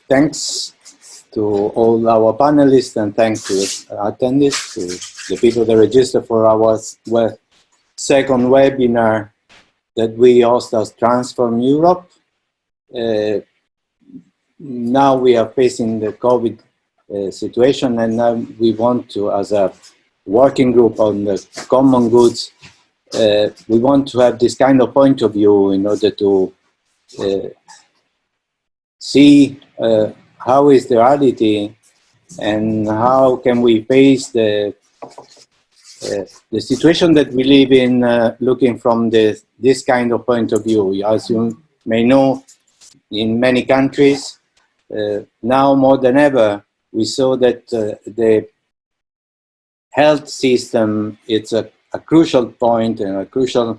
Thanks to all our panelists and thanks to attendees, to the people that registered for our second webinar that we host as Transform Europe. Now we are facing the COVID situation, and now we want to, as a working group on the common goods, we want to have this kind of point of view in order to see how is the reality and how can we face the situation that we live in, looking from this kind of point of view. As you may know, in many countries, now more than ever, we saw that the health system, it's a crucial point and a crucial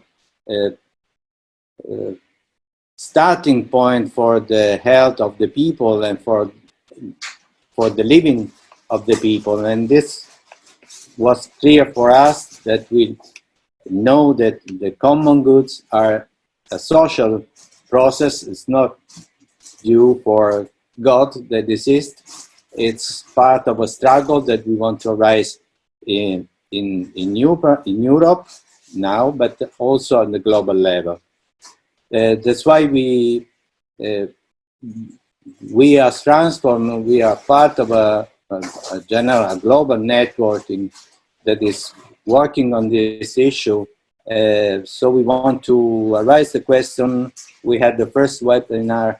starting point for the health of the people and for the living of the people. And this was clear for us, that we know that the common goods are a social process. It's not due for God that exists. It's part of a struggle that we want to arise in Europe now, but also on the global level. That's why we as Transform, we are part of a global network that is working on this issue. So we want to raise the question. We had the first webinar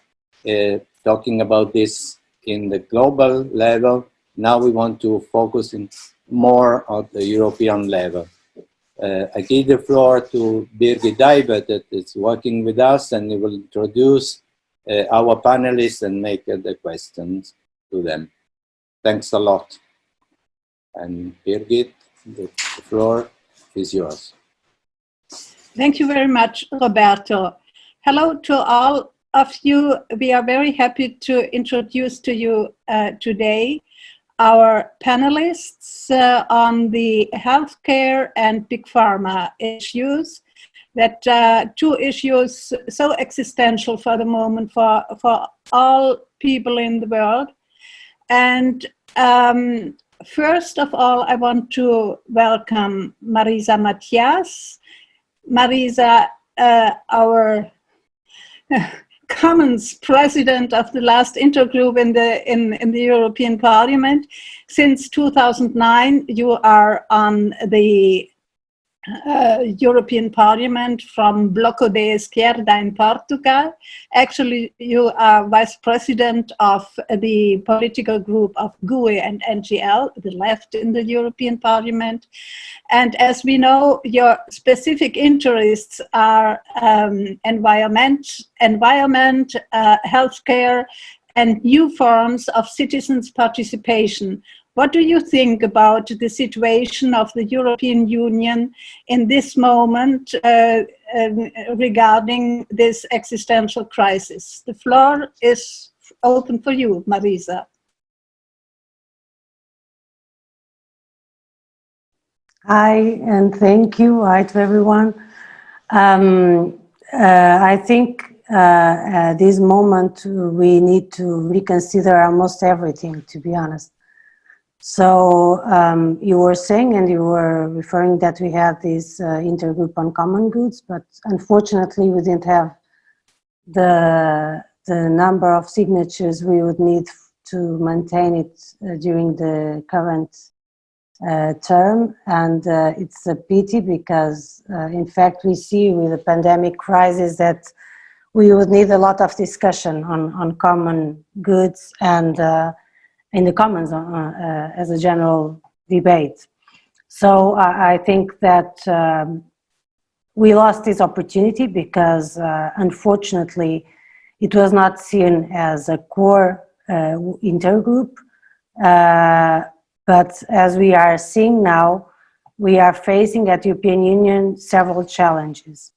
talking about this in the global level. Now we want to focus in more on the European level. I give the floor to Birgit Baier, that is working with us, and he will introduce our panelists and make the questions to them. Thanks a lot. And Birgit, the floor is yours. Thank you very much, Roberto. Hello to all of you. We are very happy to introduce to you today our panelists on the healthcare and big pharma issues, that two issues so existential for the moment for all people in the world. And first of all, I want to welcome Marisa Matias. Marisa, our Commons president of the last intergroup in the European Parliament. Since 2009, you are on the European Parliament from Bloco de Esquerda in Portugal. Actually, you are vice president of the political group of GUE and NGL, the left in the European Parliament. And as we know, your specific interests are environment, healthcare, and new forms of citizens' participation. What do you think about the situation of the European Union in this moment regarding this existential crisis? The floor is open for you, Marisa. Hi, and thank you. Hi to everyone. I think at this moment we need to reconsider almost everything, to be honest. So you were saying, and you were referring, that we had this intergroup on common goods, but unfortunately we didn't have the number of signatures we would need to maintain it during the current term, and it's a pity because in fact we see with the pandemic crisis that we would need a lot of discussion on common goods and in the Commons as a general debate. So I think that we lost this opportunity because unfortunately it was not seen as a core intergroup, but as we are seeing now, we are facing at the European Union several challenges.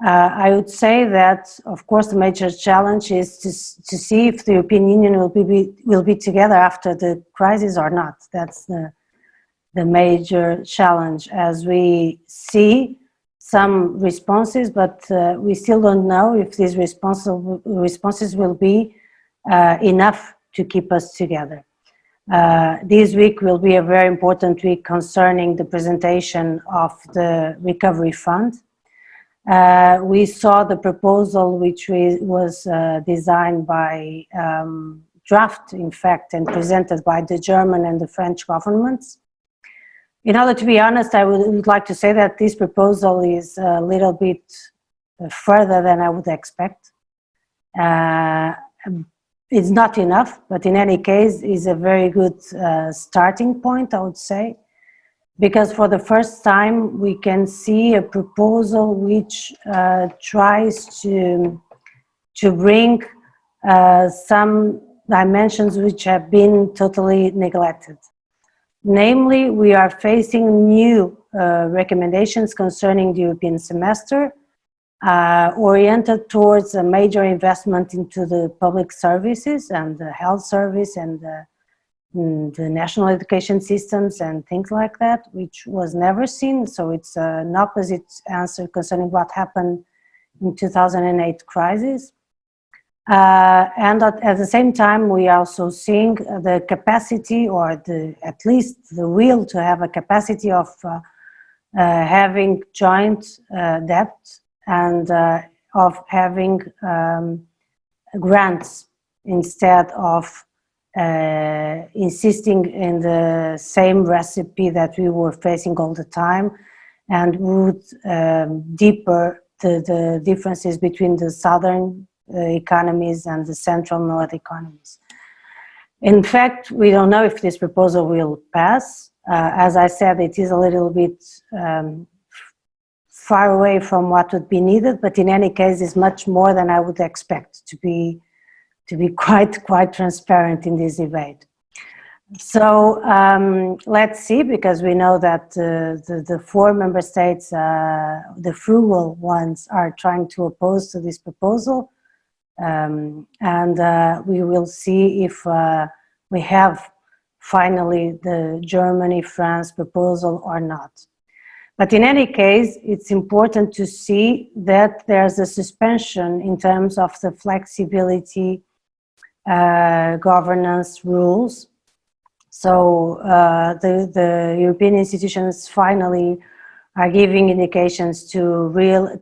I would say that, of course, the major challenge is to see if the European Union will be together after the crisis or not. That's the major challenge, as we see some responses, but we still don't know if these responses will be enough to keep us together. This week will be a very important week concerning the presentation of the Recovery Fund. We saw the proposal which was designed by, draft in fact, and presented by the German and the French governments. In order to be honest, I would like to say that this proposal is a little bit further than I would expect. It's not enough, but in any case, is a very good starting point, I would say, because for the first time we can see a proposal which tries to bring some dimensions which have been totally neglected. Namely, we are facing new recommendations concerning the European semester, oriented towards a major investment into the public services and the health service and the national education systems and things like that, which was never seen. So it's an opposite answer concerning what happened in 2008 crisis. And at the same time, we are also seeing the capacity, or at least the will to have a capacity of having joint debt and of having grants instead of insisting in the same recipe that we were facing all the time, and would deeper the differences between the southern economies and the central north economies. In fact, we don't know if this proposal will pass. As I said, it is a little bit far away from what would be needed, but in any case, it's much more than I would expect, to be quite transparent in this debate. So let's see, because we know that the 4 member states, the frugal ones, are trying to oppose to this proposal. And we will see if we have finally the Germany-France proposal or not. But in any case, it's important to see that there's a suspension in terms of the flexibility governance rules. So the European institutions finally are giving indications to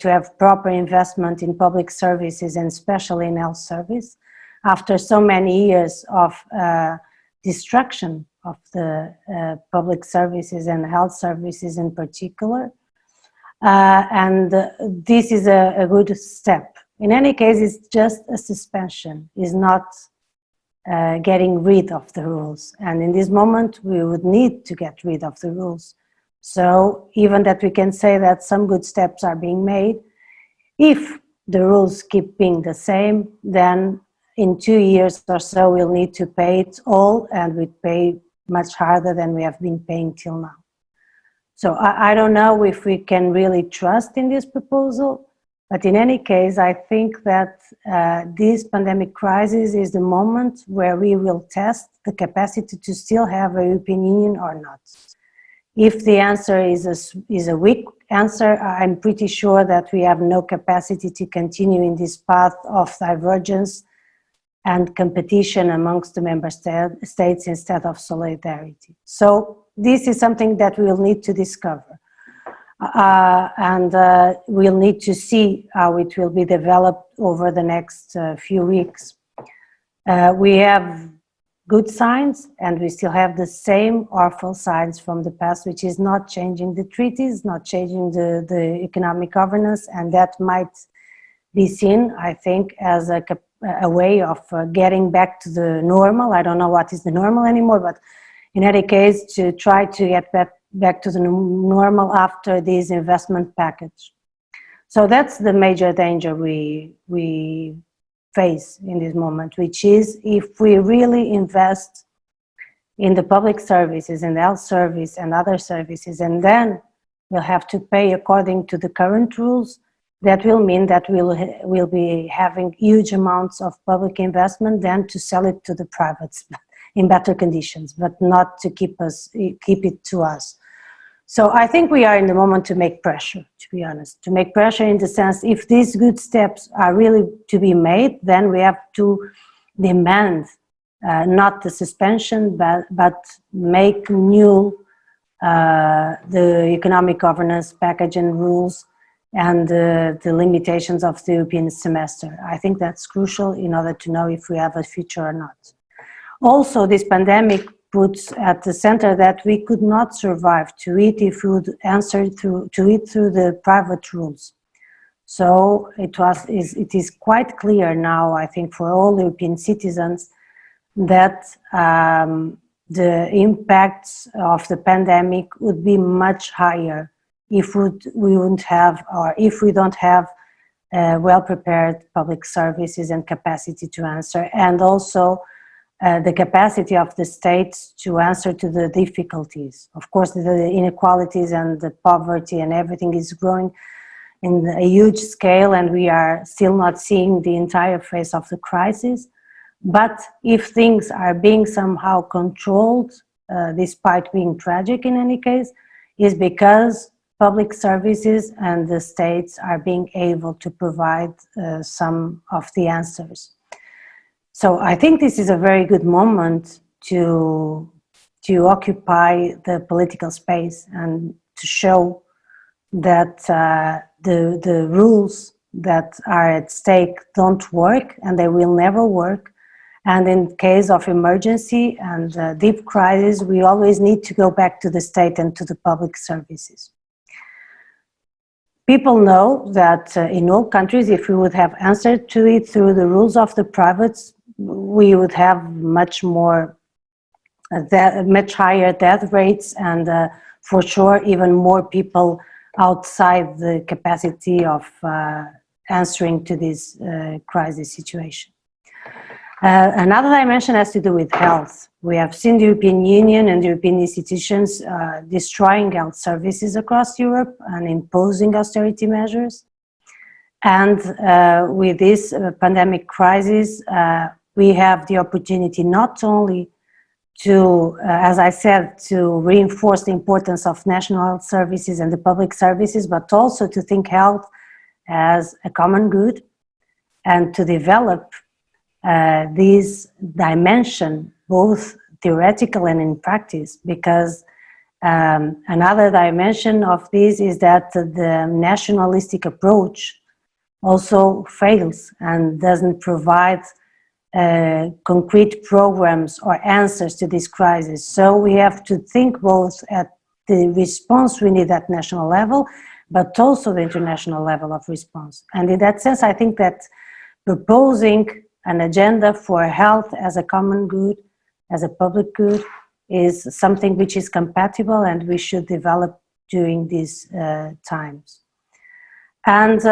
have proper investment in public services, and especially in health service, after so many years of destruction of the public services and health services in particular. And this is a good step. In any case, it's just a suspension, it's not getting rid of the rules. And in this moment, we would need to get rid of the rules. So even that we can say that some good steps are being made, if the rules keep being the same, then in 2 years or so we'll need to pay it all, and we pay much harder than we have been paying till now. So I don't know if we can really trust in this proposal, but in any case, I think that this pandemic crisis is the moment where we will test the capacity to still have a European Union or not. If the answer is a weak answer, I'm pretty sure that we have no capacity to continue in this path of divergence and competition amongst the member states instead of solidarity. So this is something that we'll need to discover. And we'll need to see how it will be developed over the next few weeks. We have good signs, and we still have the same awful signs from the past, which is not changing the treaties, not changing the economic governance, and that might be seen, I think, as a way of getting back to the normal. I don't know what is the normal anymore, but in any case, to try to get back to the normal after this investment package. So that's the major danger we face in this moment, which is if we really invest in the public services and health service and other services, and then we'll have to pay according to the current rules, that will mean that we'll be having huge amounts of public investment then to sell it to the privates in better conditions, but not to keep it to us. So I think we are in the moment to make pressure, to be honest, to make pressure in the sense, if these good steps are really to be made, then we have to demand not the suspension, but make new the economic governance package and rules and the limitations of the European semester. I think that's crucial in order to know if we have a future or not. Also, this pandemic puts at the center that we could not survive to it if we would answer through the private rules. So it is quite clear now, I think, for all European citizens that the impacts of the pandemic would be much higher if we wouldn't have, or if we don't have well-prepared public services and capacity to answer, and also the capacity of the states to answer to the difficulties. Of course, the inequalities and the poverty and everything is growing in a huge scale, and we are still not seeing the entire face of the crisis. But if things are being somehow controlled, despite being tragic in any case, is because public services and the states are being able to provide some of the answers. So I think this is a very good moment to occupy the political space and to show that the rules that are at stake don't work, and they will never work. And in case of emergency and deep crisis, we always need to go back to the state and to the public services. People know that in all countries, if we would have answered to it through the rules of the privates, we would have much higher death rates, and for sure even more people outside the capacity of answering to this crisis situation. Another dimension has to do with health. We have seen the European Union and the European institutions destroying health services across Europe and imposing austerity measures. And with this pandemic crisis, we have the opportunity not only to, as I said, to reinforce the importance of national health services and the public services, but also to think health as a common good and to develop this dimension, both theoretical and in practice, because another dimension of this is that the nationalistic approach also fails and doesn't provide concrete programs or answers to this crisis. So we have to think both at the response we need at national level, but also the international level of response. And in that sense, I think that proposing an agenda for health as a common good, as a public good, is something which is compatible and we should develop during these times. And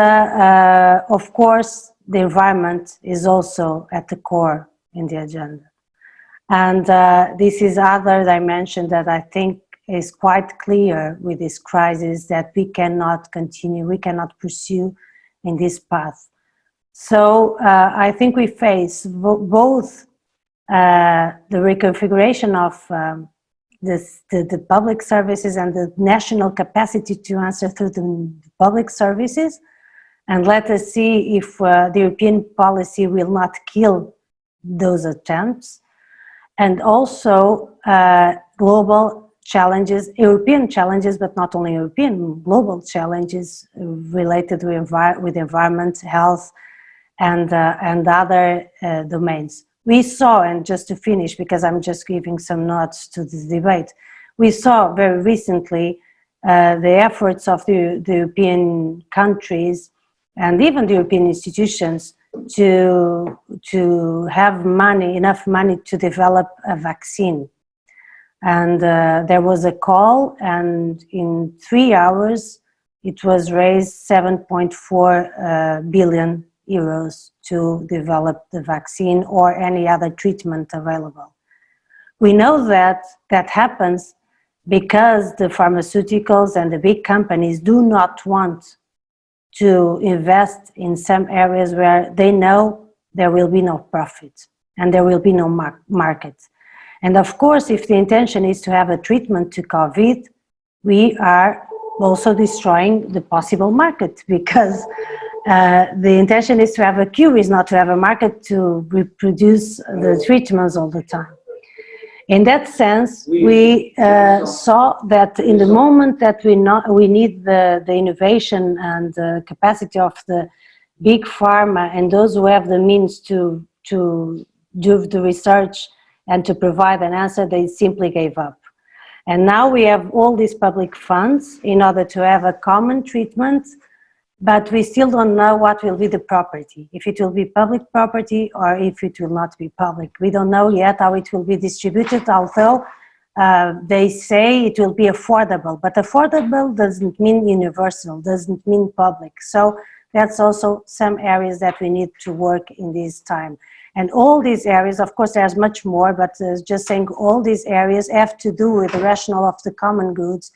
of course, the environment is also at the core in the agenda. And this is other dimension that I think is quite clear with this crisis, that we cannot continue, we cannot pursue in this path. So I think we face both the reconfiguration of the public services and the national capacity to answer through the public services. And let us see if the European policy will not kill those attempts. And also global challenges, European challenges, but not only European, global challenges related with environment, health, and other domains. We saw, and just to finish, because I'm just giving some notes to this debate, we saw very recently the efforts of the European countries and even the European institutions to have money, enough money to develop a vaccine. And there was a call, and in 3 hours, it was raised 7.4 billion euros to develop the vaccine or any other treatment available. We know that that happens because the pharmaceuticals and the big companies do not want to invest in some areas where they know there will be no profit and there will be no market. And of course, if the intention is to have a treatment to COVID, we are also destroying the possible market, because The intention is to have a cure, is not to have a market to reproduce the treatments all the time. In that sense, we saw that in the moment that we need the innovation and the capacity of the big pharma and those who have the means to do the research and to provide an answer, they simply gave up. And now we have all these public funds in order to have a common treatment, but we still don't know what will be the property, if it will be public property or if it will not be public. We don't know yet how it will be distributed, although they say it will be affordable, but affordable doesn't mean universal, doesn't mean public. So that's also some areas that we need to work in this time. And all these areas, of course, there's much more, but just saying all these areas have to do with the rationale of the common goods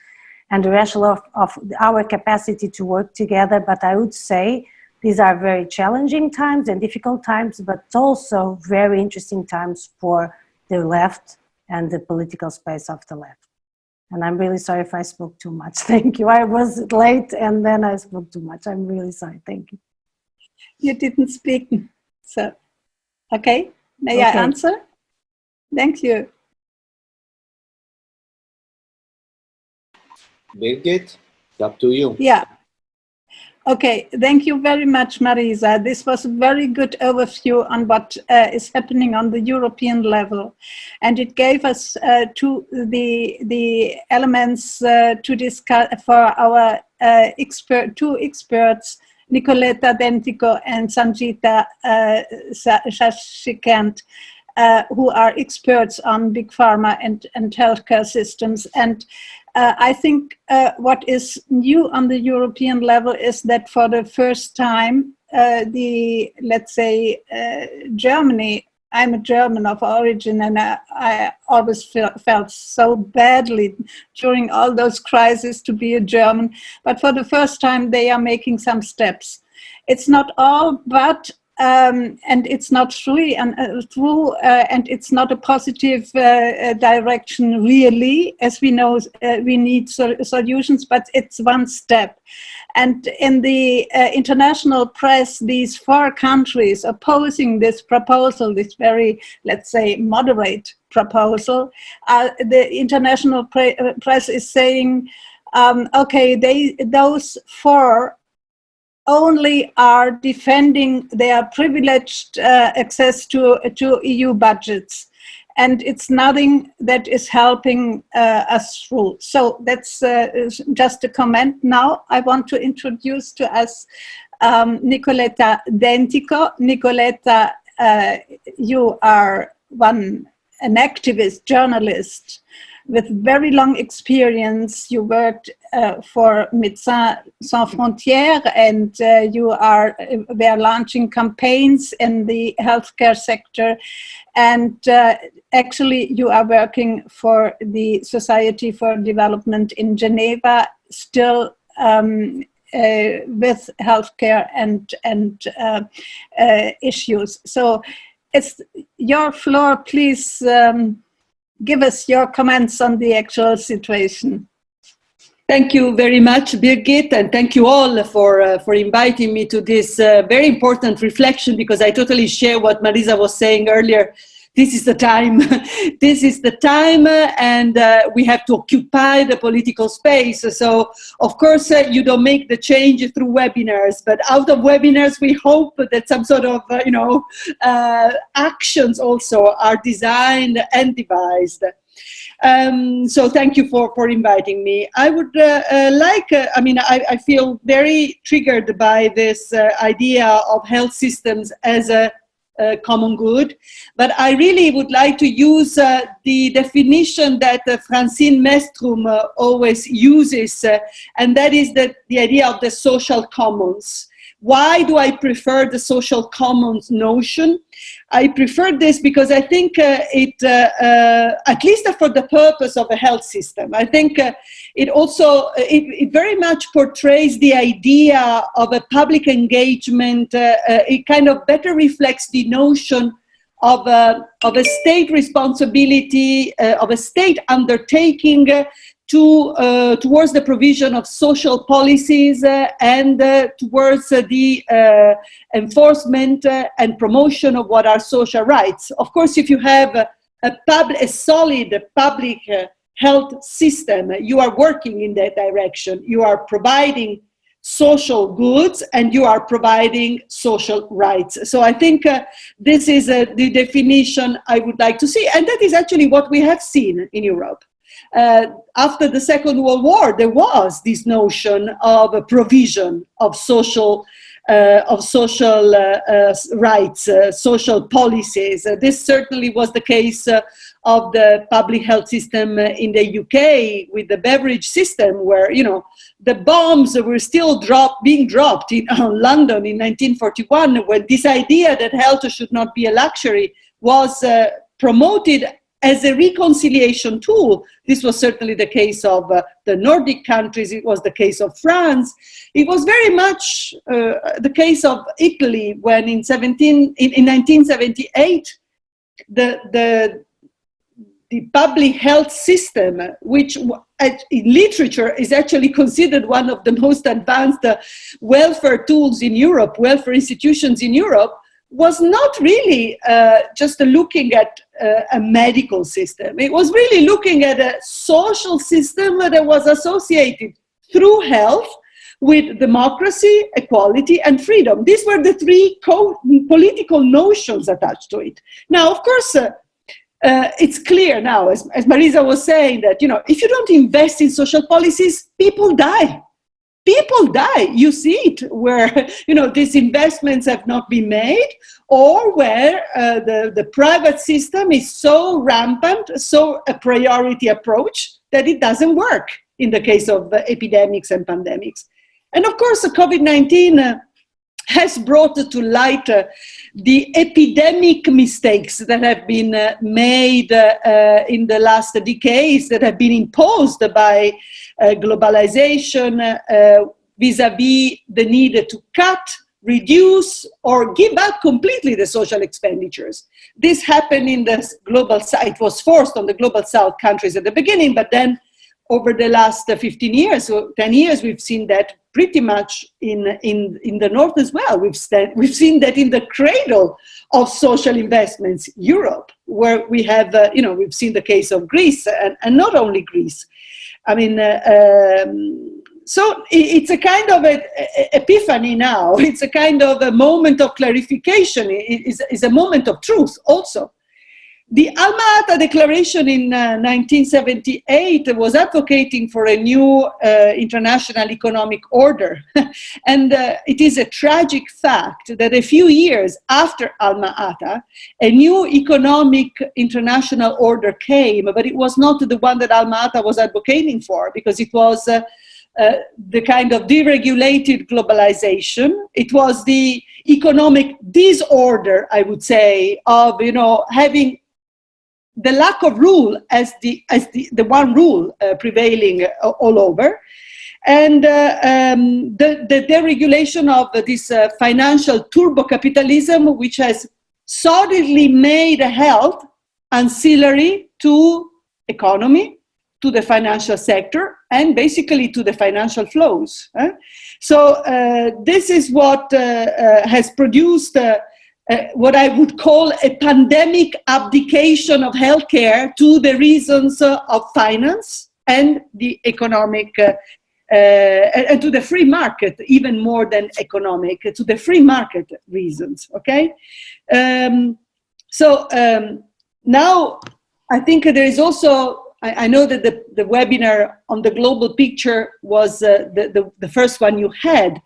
and the rationale of our capacity to work together. But I would say these are very challenging times and difficult times, but also very interesting times for the left and the political space of the left. And I'm really sorry if I spoke too much. Thank you. I was late and then I spoke too much. I'm really sorry. Thank you. You didn't speak, so. Okay, may I answer? Thank you. Birgit, it's up to you. Yeah. Okay, thank you very much, Marisa. This was a very good overview on what is happening on the European level. And it gave us the elements to discuss for our two experts, Nicoletta Dentico and Sangeeta Shashikant, who are experts on big pharma and healthcare systems. And I think what is new on the European level is that for the first time, let's say, Germany, I'm a German of origin, and I always felt so badly during all those crises to be a German. But for the first time, they are making some steps. It's not all, but and it's not true, and it's not a positive direction really, as we know. We need solutions, but it's one step. And in the international press, these 4 countries opposing this proposal, this very, let's say, moderate proposal, the international press is saying, okay, those 4 only are defending their privileged access to EU budgets. And it's nothing that is helping us through. So that's just a comment. Now I want to introduce to us Nicoletta Dentico. Nicoletta, you are an activist, journalist with very long experience. You worked for Médecins Sans Frontières, and you were launching campaigns in the healthcare sector. And actually, you are working for the Society for Development in Geneva, still with healthcare and issues. So it's your floor, please. Give us your comments on the actual situation. Thank you very much, Birgit, and thank you all for inviting me to this very important reflection, because I totally share what Marisa was saying earlier. This is the time. This is the time, and we have to occupy the political space. So, of course, you don't make the change through webinars, but out of webinars, we hope that some sort of, actions also are designed and devised. So thank you for inviting me. I would I feel very triggered by this idea of health systems as a common good, but I really would like to use the definition that Francine Mestrum always uses, and that is the idea of the social commons. Why do I prefer the social commons notion? I prefer this because I think it, at least for the purpose of a health system, I think it also, it very much portrays the idea of a public engagement. It kind of better reflects the notion of a state responsibility, of a state undertaking towards the provision of social policies and towards the enforcement and promotion of what are social rights. Of course, if you have a solid public health system, you are working in that direction. You are providing social goods and you are providing social rights. So I think this is the definition I would like to see, and that is actually what we have seen in Europe. After the Second World War, there was this notion of a provision of social rights, social policies. This certainly was the case of the public health system in the UK with the beverage system, where, you know, the bombs were still being dropped on London in 1941, when this idea that health should not be a luxury was promoted as a reconciliation tool. This was certainly the case of the Nordic countries. It was the case of France. It was very much the case of Italy when in 1978, the public health system, which in literature is actually considered one of the most advanced welfare tools in Europe, welfare institutions in Europe, was not really just looking at a medical system. It was really looking at a social system that was associated through health with democracy, equality, and freedom. These were the three political notions attached to it. Now, of course, it's clear now, as Marisa was saying, that, you know, if you don't invest in social policies, people die. People die. You see it where, you know, these investments have not been made, or where the private system is so rampant, so a priority approach, that it doesn't work in the case of epidemics and pandemics. And of course, COVID-19 has brought to light the epidemic mistakes that have been made in the last decades, that have been imposed by globalization vis-à-vis the need to cut, reduce, or give up completely the social expenditures. This happened in the global south. It was forced on the global south countries at the beginning, but then over the last 15 years or 10 years, we've seen that pretty much in the north as well. We've seen that in the cradle of social investments, Europe, where we have, you know, we've seen the case of Greece, and not only Greece. I mean, so it's a kind of epiphany now. It's a kind of a moment of clarification. It is a moment of truth also. The Alma-Ata Declaration in 1978 was advocating for a new international economic order. And it is a tragic fact that a few years after Alma-Ata, a new economic international order came, but it was not the one that Alma-Ata was advocating for, because it was the kind of deregulated globalization. It was the economic disorder, I would say, of, you know, having the lack of rule as the one rule prevailing all over, and the deregulation of this financial turbo capitalism, which has solidly made health ancillary to economy, to the financial sector, and basically to the financial flows. So this is what has produced what I would call a pandemic abdication of healthcare to the reasons of finance and the economic, and to the free market, even more than economic, to the free market reasons, okay? Now I think there is also, I know that the webinar on the global picture was the first one you had.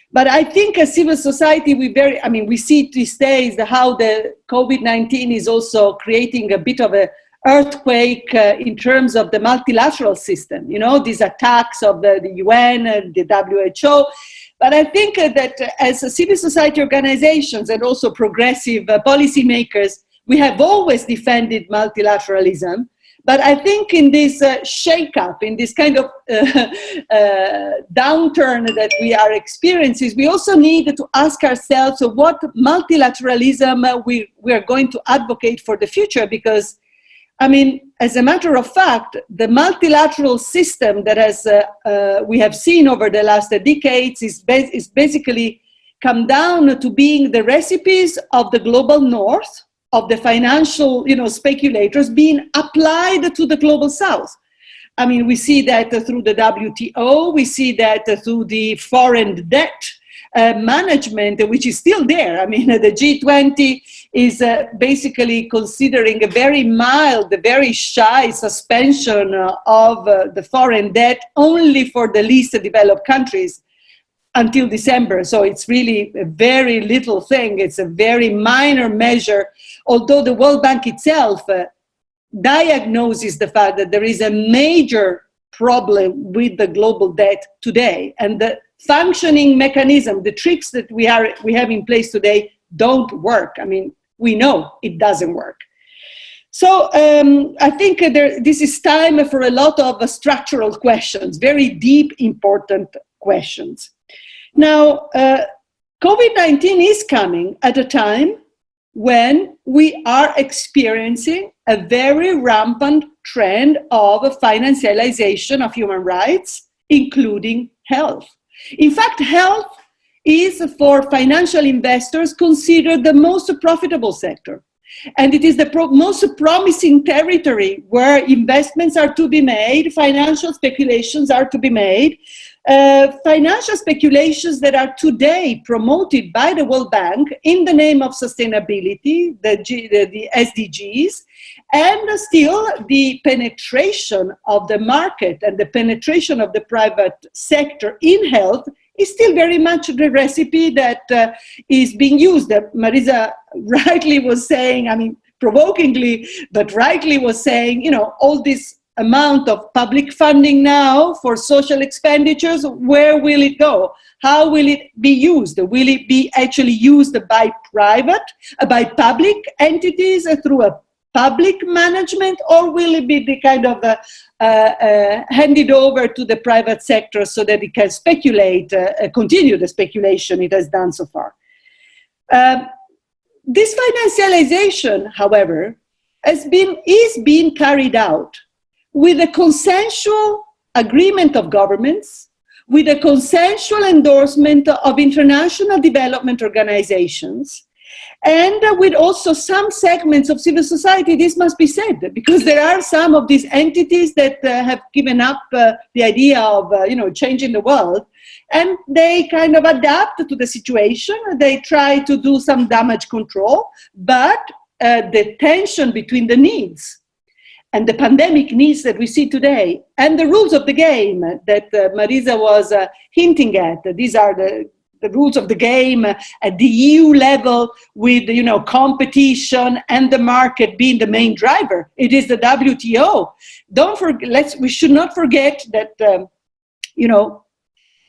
But I think as civil society, we see these days how the COVID-19 is also creating a bit of an earthquake in terms of the multilateral system, you know, these attacks of the UN and the WHO. But I think that as civil society organizations and also progressive policymakers, we have always defended multilateralism. But I think in this shake-up, in this kind of downturn that we are experiencing, we also need to ask ourselves what multilateralism we are going to advocate for the future, because I mean, as a matter of fact, the multilateral system that we have seen over the last decades is basically come down to being the recipes of the global north, of the financial, speculators being applied to the global south. I mean, we see that through the WTO, we see that through the foreign debt management, which is still there. I mean, the G20 is basically considering a very mild, very shy suspension of the foreign debt only for the least developed countries until December. So it's really a very little thing. It's a very minor measure, although the World Bank itself diagnoses the fact that there is a major problem with the global debt today, and the functioning mechanism, the tricks that we have in place today don't work. I mean, we know it doesn't work. So I think this is time for a lot of structural questions, very deep, important questions. Now, COVID-19 is coming at a time when we are experiencing a very rampant trend of financialization of human rights, including health. In fact, health is, for financial investors, considered the most profitable sector. And it is the most promising territory where investments are to be made, financial speculations are to be made. Financial speculations that are today promoted by the World Bank in the name of sustainability, the SDGs, and still the penetration of the market and the penetration of the private sector in health is still very much the recipe that is being used. Marisa rightly was saying, I mean, provokingly, but rightly was saying, all this amount of public funding now for social expenditures, where will it go? How will it be used? Will it be actually used by public entities through a public management, or will it be the kind of handed over to the private sector so that it can speculate, continue the speculation it has done so far? This financialization, however, is being carried out with a consensual agreement of governments, with a consensual endorsement of international development organizations, and with also some segments of civil society. This must be said, because there are some of these entities that have given up the idea of changing the world, and they kind of adapt to the situation. They try to do some damage control, but the tension between the needs and the pandemic needs that we see today, and the rules of the game that Marisa was hinting at. These are the rules of the game at the EU level, with competition and the market being the main driver. It is the WTO. We should not forget that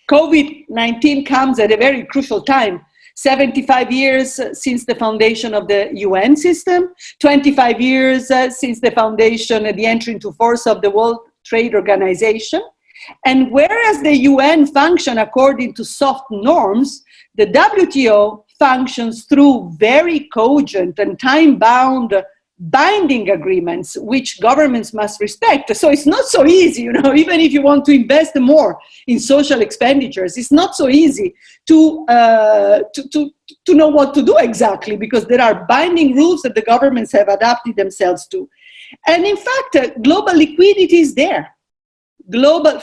COVID-19 comes at a very crucial time. 75 years since the foundation of the UN system, 25 years since the foundation, the entry into force of the World Trade Organization. And whereas the UN functions according to soft norms, the WTO functions through very cogent and time-bound binding agreements, which governments must respect. So it's not so easy, even if you want to invest more in social expenditures, it's not so easy to know what to do exactly, because there are binding rules that the governments have adapted themselves to. And in fact, global liquidity is there. Global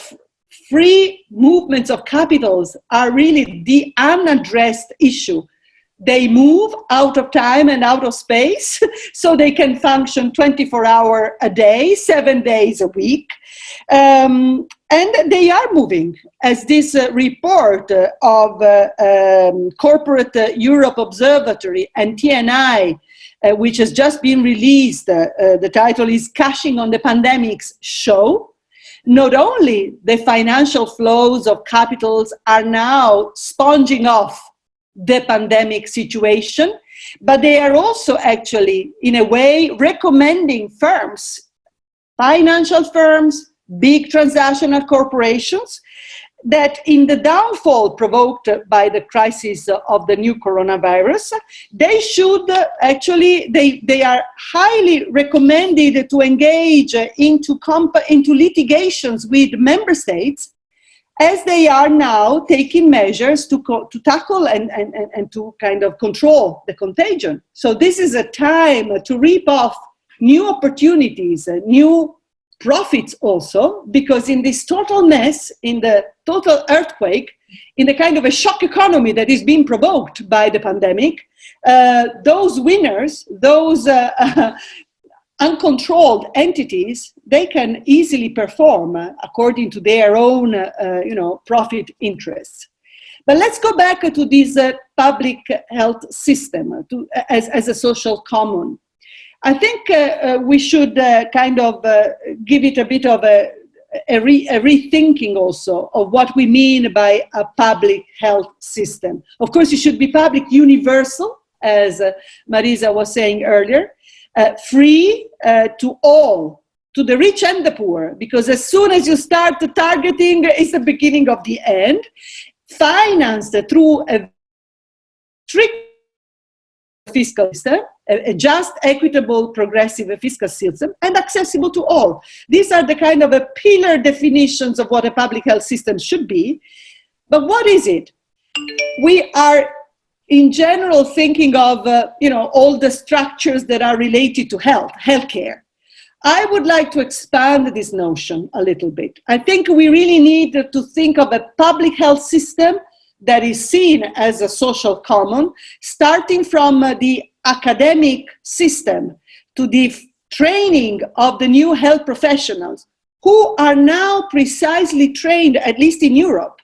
free movements of capitals are really the unaddressed issue. They move out of time and out of space, so they can function 24 hours a day, 7 days a week. And they are moving, as this report of Corporate Europe Observatory and TNI, which has just been released, the title is Cashing on the Pandemics, show. Not only the financial flows of capitals are now sponging off the pandemic situation, but they are also actually, in a way, recommending firms, financial firms, big transnational corporations, that in the downfall provoked by the crisis of the new coronavirus, they should actually, they are highly recommended to engage into litigations with member states, as they are now taking measures to tackle and to kind of control the contagion. So this is a time to reap off new opportunities, new profits also, because in this total mess, in the total earthquake, in the kind of a shock economy that is being provoked by the pandemic, those winners, those uncontrolled entities, they can easily perform according to their own, profit interests. But let's go back to this public health system as a social common. I think we should kind of give it a bit of a rethinking also of what we mean by a public health system. Of course, it should be public, universal, as Marisa was saying earlier, free to all, to the rich and the poor, because as soon as you start targeting, it's the beginning of the end, financed through a strict fiscal system, a just, equitable, progressive fiscal system, and accessible to all. These are the kind of pillar definitions of what a public health system should be. But what is it? We are, in general, thinking of all the structures that are related to healthcare. I would like to expand this notion a little bit. I think we really need to think of a public health system that is seen as a social common, starting from the academic system to the training of the new health professionals who are now precisely trained, at least in Europe,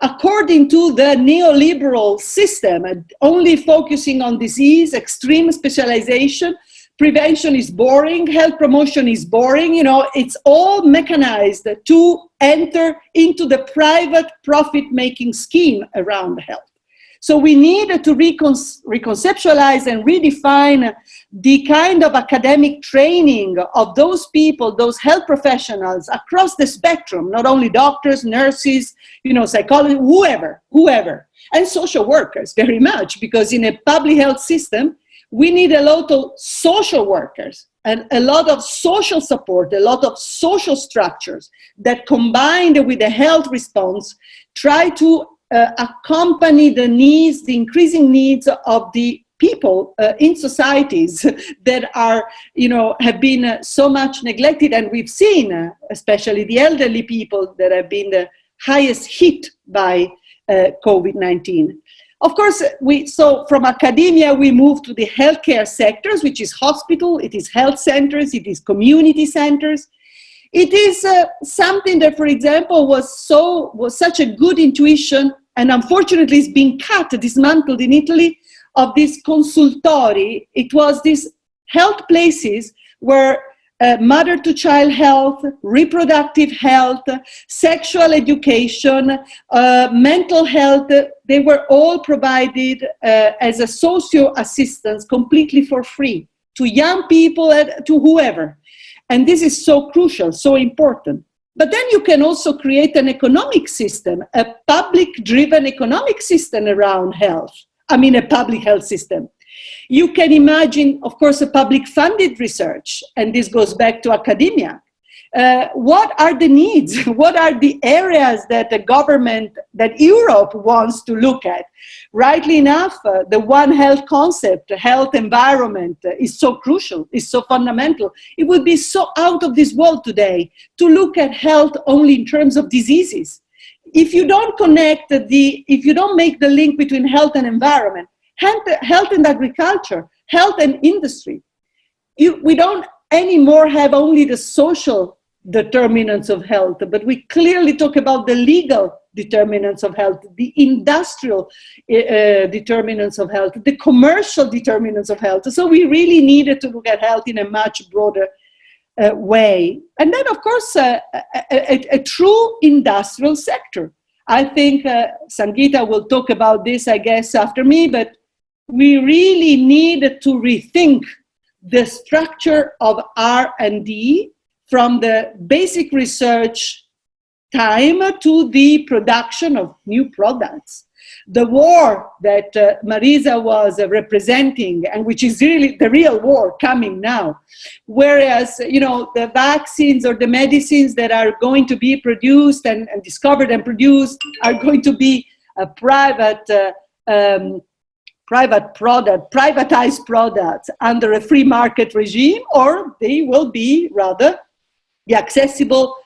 according to the neoliberal system, only focusing on disease, extreme specialization. Prevention is boring, health promotion is boring, it's all mechanized to enter into the private profit-making scheme around health. So we need to reconceptualize and redefine the kind of academic training of those people, those health professionals across the spectrum, not only doctors, nurses, psychologists, whoever, and social workers very much, because in a public health system, we need a lot of social workers and a lot of social support, a lot of social structures that, combined with the health response, try to accompany the needs, the increasing needs of the people in societies that are, have been so much neglected. And we've seen, especially the elderly people, that have been the highest hit by COVID-19. Of course, so from academia, we move to the healthcare sectors, which is hospital, it is health centers, it is community centers. It is something that, for example, was such a good intuition, and unfortunately is being dismantled in Italy, of this consultori. It was these health places where mother-to-child health, reproductive health, sexual education, mental health, they were all provided as a socio assistance completely for free to young people and to whoever. And this is so crucial, so important. But then you can also create an economic system, a public-driven economic system around health. I mean, a public health system. You can imagine, of course, a public-funded research, and this goes back to academia. What are the needs? What are the areas that the government, that Europe wants to look at? Rightly enough, the One Health concept, health environment, is so crucial, is so fundamental. It would be so out of this world today to look at health only in terms of diseases. If you don't connect if you don't make the link between health and environment, health and agriculture, health and industry, we don't anymore have only the social determinants of health, but we clearly talk about the legal determinants of health, the industrial determinants of health, the commercial determinants of health. So we really needed to look at health in a much broader way. And then, of course, a true industrial sector. I think Sangeeta will talk about this, I guess, after me, but we really need to rethink the structure of R&D from the basic research time to the production of new products. The war that Marisa was representing, and which is really the real war coming now, whereas the vaccines or the medicines that are going to be produced and discovered and produced are going to be a privatized products under a free market regime, or they will be rather the accessible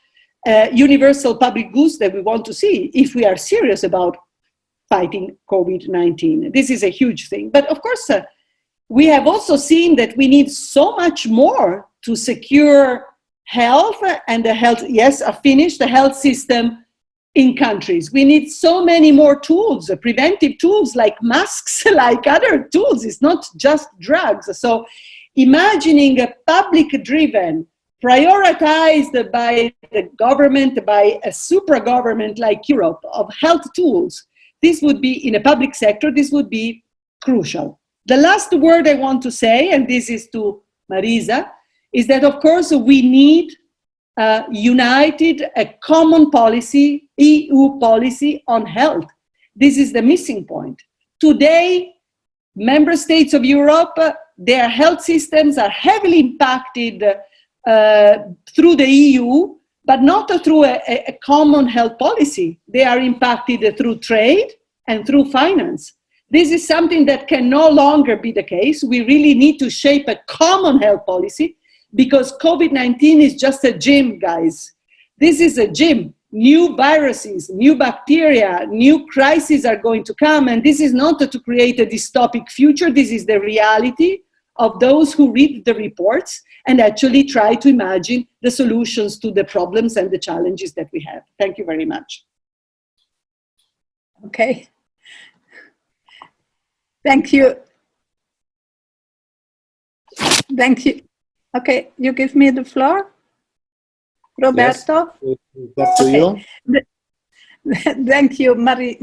universal public goods that we want to see if we are serious about fighting COVID-19. This is a huge thing. But of course, we have also seen that we need so much more to secure health and the health, yes, the health system in countries. We need so many more tools, preventive tools like masks, like other tools. It's not just drugs. So imagining a public-driven, prioritized by the government, by a supra-government like Europe, of health tools, this would be, in a public sector, this would be crucial. The last word I want to say, and this is to Marisa, is that of course we need a common policy, EU policy on health. This is the missing point. Today, member states of Europe, their health systems are heavily impacted through the EU, but not through a common health policy. They are impacted through trade and through finance. This is something that can no longer be the case. We really need to shape a common health policy, because COVID-19 is just a gym, guys. This is a gym. New viruses, new bacteria, new crises are going to come, and this is not to create a dystopic future. This is the reality of those who read the reports and actually try to imagine the solutions to the problems and the challenges that we have. Thank you very much. Okay. Thank you. Thank you. Okay, you give me the floor, Roberto. Yes, that's to you. Thank you, Marie.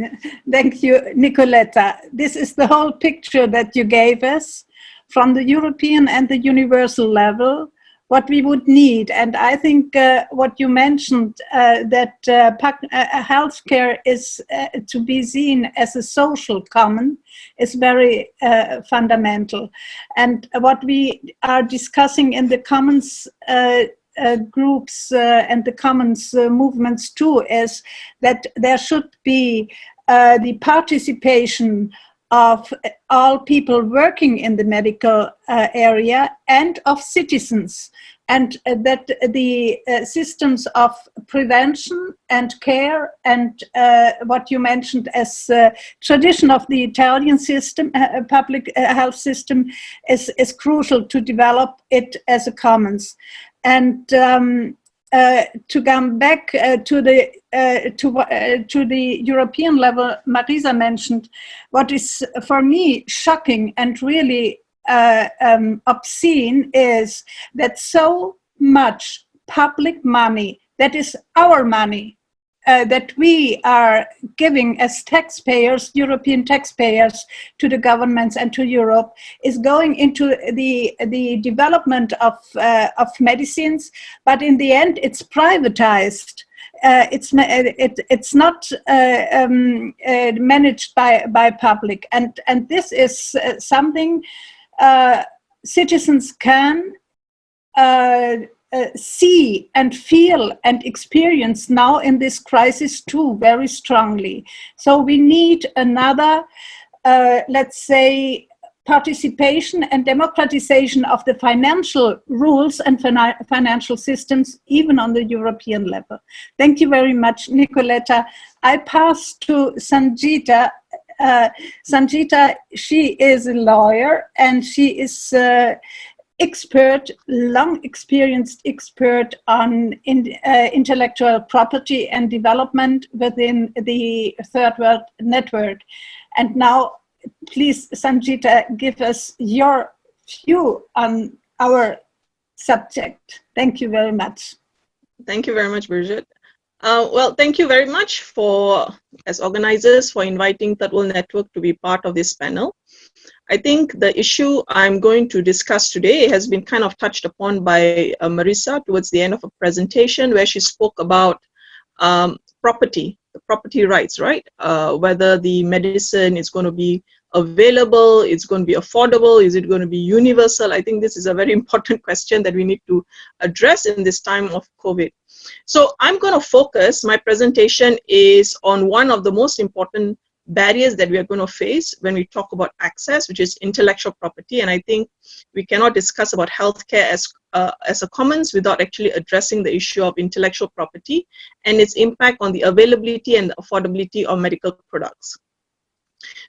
Thank you, Nicoletta. This is the whole picture that you gave us from the European and the universal level, what we would need. And I think what you mentioned, that healthcare is to be seen as a social common, is very fundamental. And what we are discussing in the commons groups and the commons movements too, is that there should be the participation of all people working in the medical area and of citizens, and that the systems of prevention and care and what you mentioned as tradition of the Italian system, public health system, is crucial to develop it as a commons. And to come back to the European level, Marisa mentioned, what is for me shocking and really obscene is that so much public money, that is our money, that we are giving as taxpayers, European taxpayers, to the governments and to Europe, is going into the development of medicines, but in the end it's privatized. It's not managed by public, and this is something citizens can see and feel and experience now in this crisis too, very strongly. So we need another, let's say, participation and democratization of the financial rules and financial systems, even on the European level. Thank you very much, Nicoletta. I pass to Sangeeta. Sangeeta, she is a lawyer and she is long experienced expert on intellectual property and development within the Third World Network. And now, please, Sangeeta, give us your view on our subject. Thank you very much. Thank you very much, Birgit. Well, thank you very much as organizers, for inviting ThirdWorldNetwork to be part of this panel. I think the issue I'm going to discuss today has been kind of touched upon by Marisa towards the end of her presentation, where she spoke about property, the property rights, right? Whether the medicine is going to be available, it's going to be affordable, is it going to be universal? I think this is a very important question that we need to address in this time of COVID. So I'm going to focus, my presentation is on one of the most important barriers that we are going to face when we talk about access, which is intellectual property. And I think we cannot discuss about healthcare as a commons without actually addressing the issue of intellectual property and its impact on the availability and the affordability of medical products.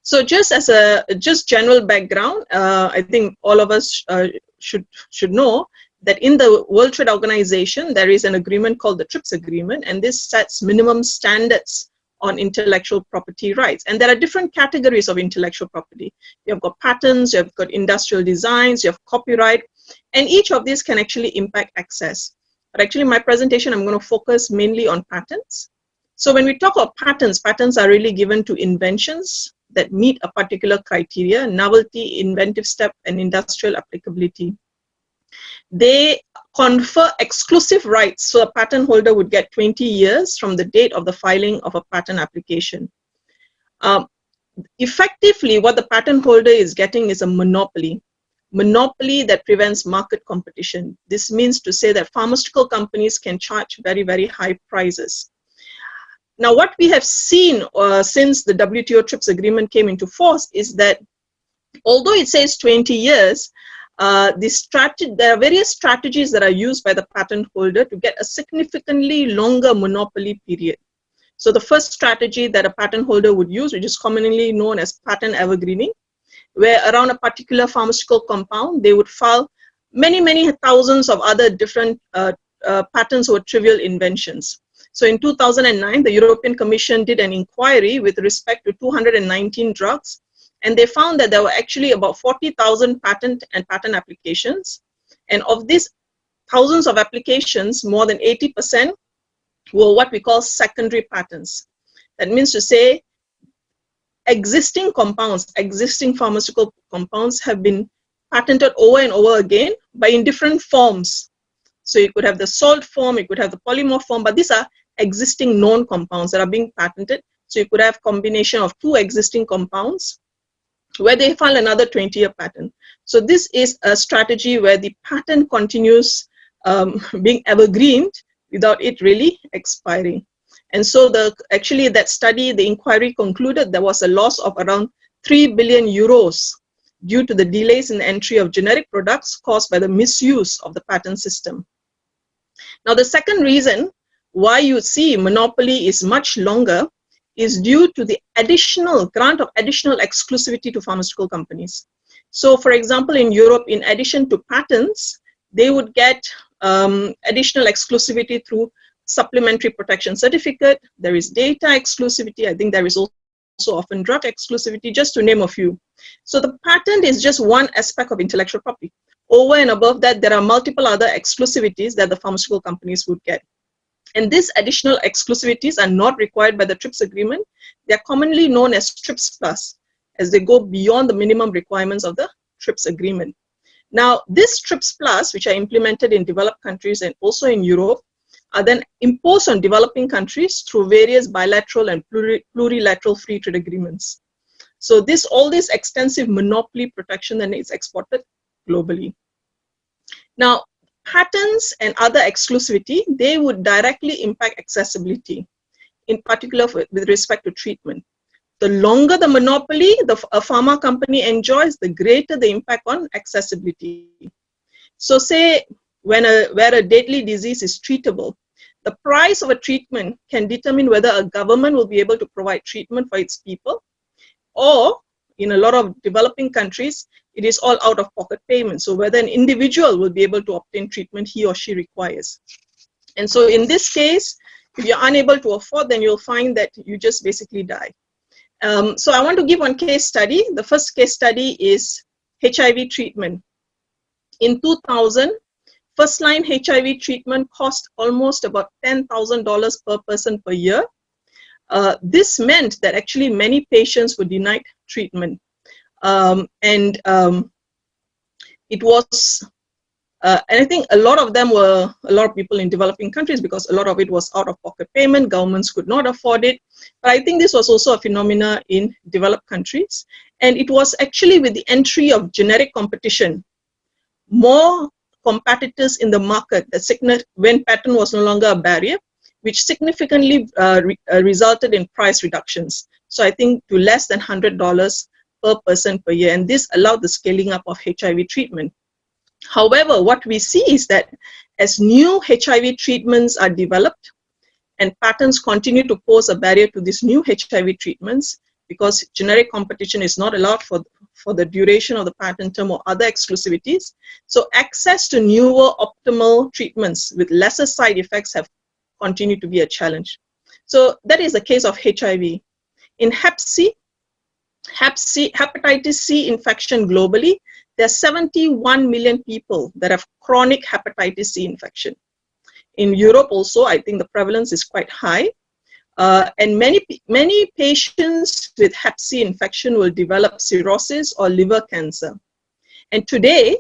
So just as a general background, I think all of us should know that in the World Trade Organization, there is an agreement called the TRIPS agreement, and this sets minimum standards on intellectual property rights. And there are different categories of intellectual property. You have got patents, you have got industrial designs, you have copyright, and each of these can actually impact access. But actually my presentation, I'm going to focus mainly on patents. So when we talk about patents, patents are really given to inventions that meet a particular criteria: novelty, inventive step, and industrial applicability. They confer exclusive rights, so a patent holder would get 20 years from the date of the filing of a patent application. Effectively, what the patent holder is getting is a monopoly that prevents market competition. This means to say that pharmaceutical companies can charge very, very high prices. Now, what we have seen since the WTO TRIPS agreement came into force is that although it says 20 years, there are various strategies that are used by the patent holder to get a significantly longer monopoly period. So the first strategy that a patent holder would use, which is commonly known as patent evergreening, where around a particular pharmaceutical compound, they would file many, many thousands of other different patents or trivial inventions. So in 2009, the European Commission did an inquiry with respect to 219 drugs, and they found that there were actually about 40,000 patent applications. And of these thousands of applications, more than 80% were what we call secondary patents. That means to say existing compounds, existing pharmaceutical compounds have been patented over and over again, but in different forms. So you could have the salt form, you could have the polymer form, but these are existing known compounds that are being patented. So you could have combination of two existing compounds where they file another 20-year patent. So this is a strategy where the patent continues being evergreened without it really expiring. And so actually that study, the inquiry concluded there was a loss of around 3 billion euros due to the delays in the entry of generic products caused by the misuse of the patent system. Now the second reason why you see monopoly is much longer is due to the grant of additional exclusivity to pharmaceutical companies. So for example, in Europe, in addition to patents, they would get additional exclusivity through supplementary protection certificate. There is data exclusivity. I think there is also often drug exclusivity, just to name a few. So the patent is just one aspect of intellectual property. Over and above that, there are multiple other exclusivities that the pharmaceutical companies would get. And these additional exclusivities are not required by the TRIPS agreement. They are commonly known as TRIPS Plus, as they go beyond the minimum requirements of the TRIPS agreement. Now, this TRIPS Plus, which are implemented in developed countries and also in Europe, are then imposed on developing countries through various bilateral and plurilateral free trade agreements. So all this extensive monopoly protection then is exported globally. Now, patents and other exclusivity, they would directly impact accessibility, in particular with respect to treatment. The longer the monopoly a pharma company enjoys, the greater the impact on accessibility. So say where a deadly disease is treatable, the price of a treatment can determine whether a government will be able to provide treatment for its people, or in a lot of developing countries, it is all out-of-pocket payment. So whether an individual will be able to obtain treatment he or she requires. And so in this case, if you're unable to afford, then you'll find that you just basically die. So I want to give one case study. The first case study is HIV treatment. In 2000, first-line HIV treatment cost almost about $10,000 per person per year. This meant that actually many patients were denied treatment. It was And I think a lot of them were a lot of people in developing countries, because a lot of it was out-of-pocket payment. Governments could not afford it. But I think this was also a phenomena in developed countries. And it was actually with the entry of generic competition, more competitors in the market, when patent was no longer a barrier, which significantly resulted in price reductions. So I think to less than $100 per person per year. And this allowed the scaling up of HIV treatment. However, what we see is that as new HIV treatments are developed and patents continue to pose a barrier to these new HIV treatments, because generic competition is not allowed for the duration of the patent term or other exclusivities. So access to newer optimal treatments with lesser side effects have continued to be a challenge. So that is the case of HIV. In Hep C, hepatitis C infection globally, there are 71 million people that have chronic hepatitis C infection. In Europe also, I think the prevalence is quite high. And many patients with Hep C infection will develop cirrhosis or liver cancer. And today,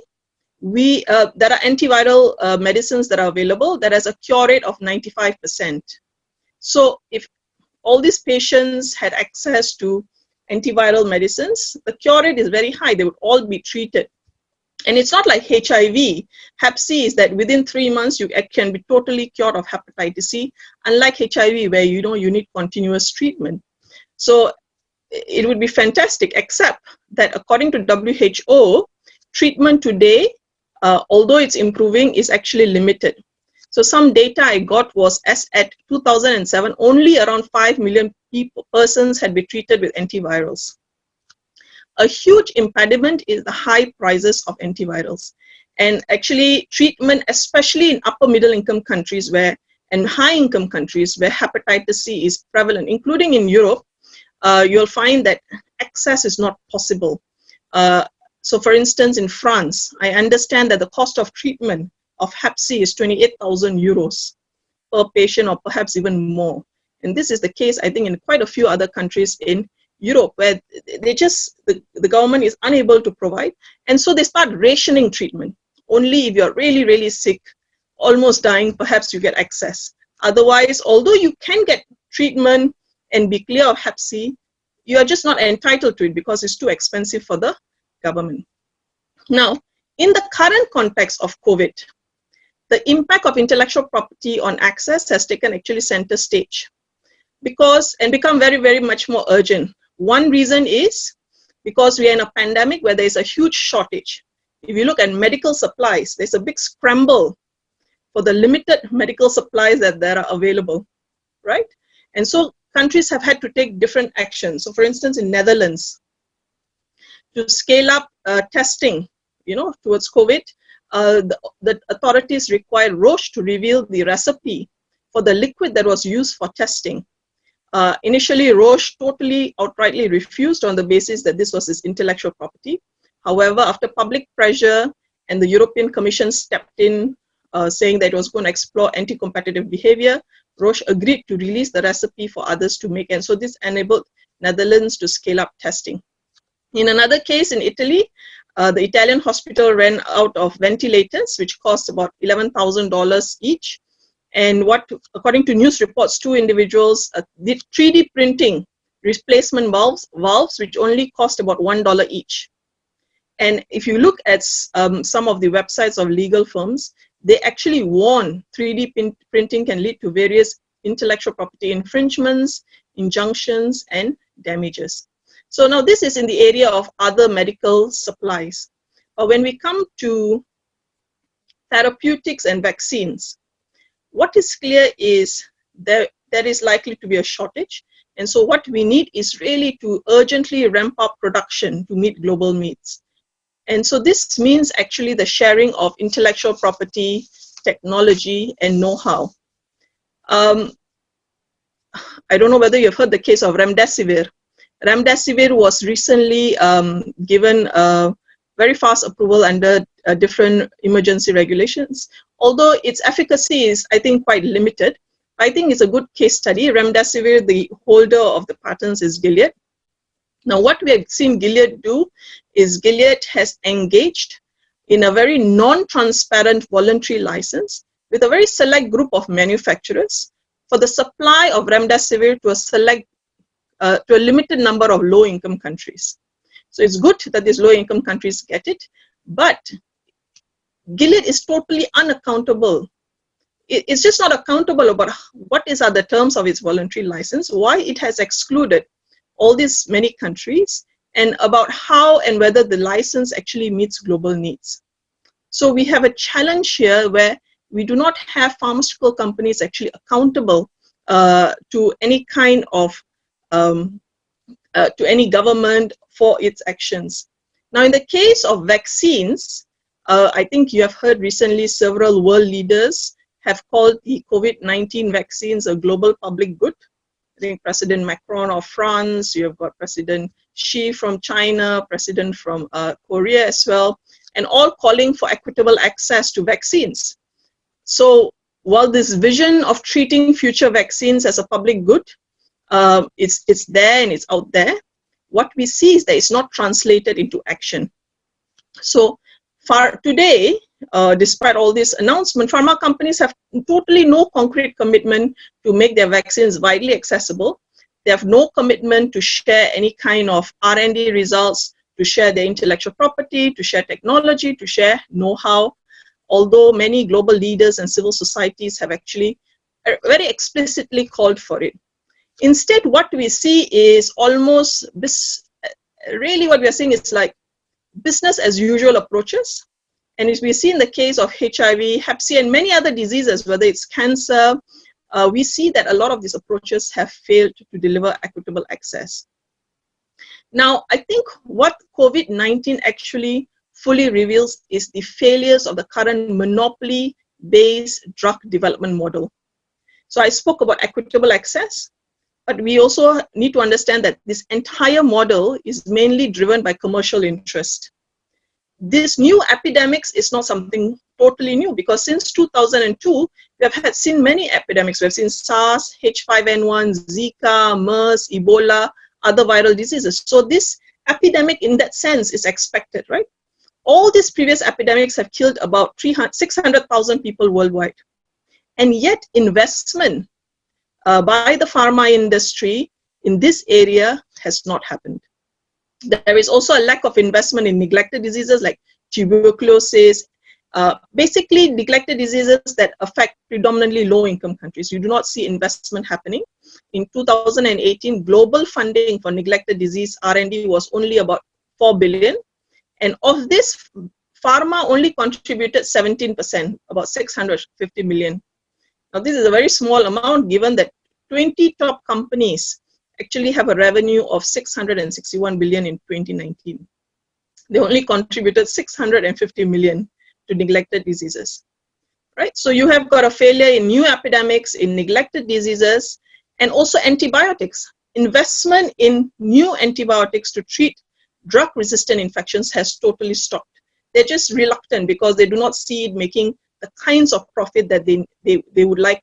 there are antiviral medicines that are available that has a cure rate of 95%. So if all these patients had access to antiviral medicines, the cure rate is very high. They would all be treated. And it's not like HIV. Hep C is that within 3 months, you can be totally cured of hepatitis C, unlike HIV, where you need continuous treatment. So it would be fantastic, except that according to WHO, treatment today, although it's improving, is actually limited. So some data I got was, as at 2007, only around 5 million persons had been treated with antivirals. A huge impediment is the high prices of antivirals. And actually treatment, especially in upper middle income countries and high income countries where hepatitis C is prevalent, including in Europe, you'll find that access is not possible. So for instance, in France, I understand that the cost of treatment of Hep C is 28,000 euros per patient, or perhaps even more. And this is the case, I think, in quite a few other countries in Europe, where the government is unable to provide. And so they start rationing treatment. Only if you're really, really sick, almost dying, perhaps you get access. Otherwise, although you can get treatment and be clear of Hep C, you are just not entitled to it because it's too expensive for the government. Now, in the current context of COVID, the impact of intellectual property on access has taken actually center stage and become very, very much more urgent. One reason is because we are in a pandemic where there is a huge shortage. If you look at medical supplies, there's a big scramble for the limited medical supplies that are available, right? And so countries have had to take different actions. So for instance, in Netherlands, to scale up testing, towards COVID, the authorities required Roche to reveal the recipe for the liquid that was used for testing. Initially, Roche totally outrightly refused on the basis that this was his intellectual property. However, after public pressure and the European Commission stepped in, saying that it was going to explore anti-competitive behavior, Roche agreed to release the recipe for others to make. And so this enabled Netherlands to scale up testing. In another case in Italy, the Italian hospital ran out of ventilators, which cost about $11,000 each. And according to news reports, 2 individuals did 3D printing replacement valves, which only cost about $1 each. And if you look at some of the websites of legal firms, they actually warn 3D printing can lead to various intellectual property infringements, injunctions, and damages. So now this is in the area of other medical supplies. But when we come to therapeutics and vaccines, what is clear is there is likely to be a shortage. And so what we need is really to urgently ramp up production to meet global needs. And so this means actually the sharing of intellectual property, technology, and know-how. I don't know whether you've heard the case of remdesivir. Remdesivir was recently given a very fast approval under different emergency regulations. Although its efficacy is, I think, quite limited, I think it's a good case study. Remdesivir, the holder of the patents is Gilead. Now, what we have seen Gilead do is Gilead has engaged in a very non-transparent voluntary license with a very select group of manufacturers for the supply of remdesivir to a limited number of low-income countries. So it's good that these low-income countries get it, but Gilead is totally unaccountable. It's just not accountable about what are the terms of its voluntary license, why it has excluded all these many countries, and about how and whether the license actually meets global needs. So we have a challenge here where we do not have pharmaceutical companies actually accountable to any kind of, to any government for its actions. Now, in the case of vaccines, I think you have heard recently several world leaders have called the COVID-19 vaccines a global public good. I think President Macron of France, you have got President Xi from China, President from Korea as well, and all calling for equitable access to vaccines. So while this vision of treating future vaccines as a public good, it's there and it's out there, what we see is that it's not translated into action. So far today, despite all this announcement, pharma companies have totally no concrete commitment to make their vaccines widely accessible. They have no commitment to share any kind of R&D results, to share their intellectual property, to share technology, to share know-how, although many global leaders and civil societies have actually very explicitly called for it. Instead, what we see is almost really what we are seeing is like business as usual approaches. And as we see in the case of HIV, Hep C, and many other diseases, whether it's cancer, we see that a lot of these approaches have failed to deliver equitable access. Now, I think what COVID-19 actually fully reveals is the failures of the current monopoly-based drug development model. So I spoke about equitable access, but we also need to understand that this entire model is mainly driven by commercial interest. This new epidemics is not something totally new, because since 2002, we have seen many epidemics. We have seen SARS, H5N1, Zika, MERS, Ebola, other viral diseases. So this epidemic in that sense is expected, right? All these previous epidemics have killed about 600,000 people worldwide. And yet investment by the pharma industry in this area has not happened. There is also a lack of investment in neglected diseases like tuberculosis, basically neglected diseases that affect predominantly low-income countries. You do not see investment happening. In 2018, global funding for neglected disease R&D was only about 4 billion. And of this, pharma only contributed 17%, about 650 million. Now, this is a very small amount given that 20 top companies actually have a revenue of 661 billion in 2019. They only contributed 650 million to neglected diseases, right? So you have got a failure in new epidemics, in neglected diseases, and also antibiotics. Investment in new antibiotics to treat drug-resistant infections has totally stopped. They're just reluctant because they do not see it making the kinds of profit that they would like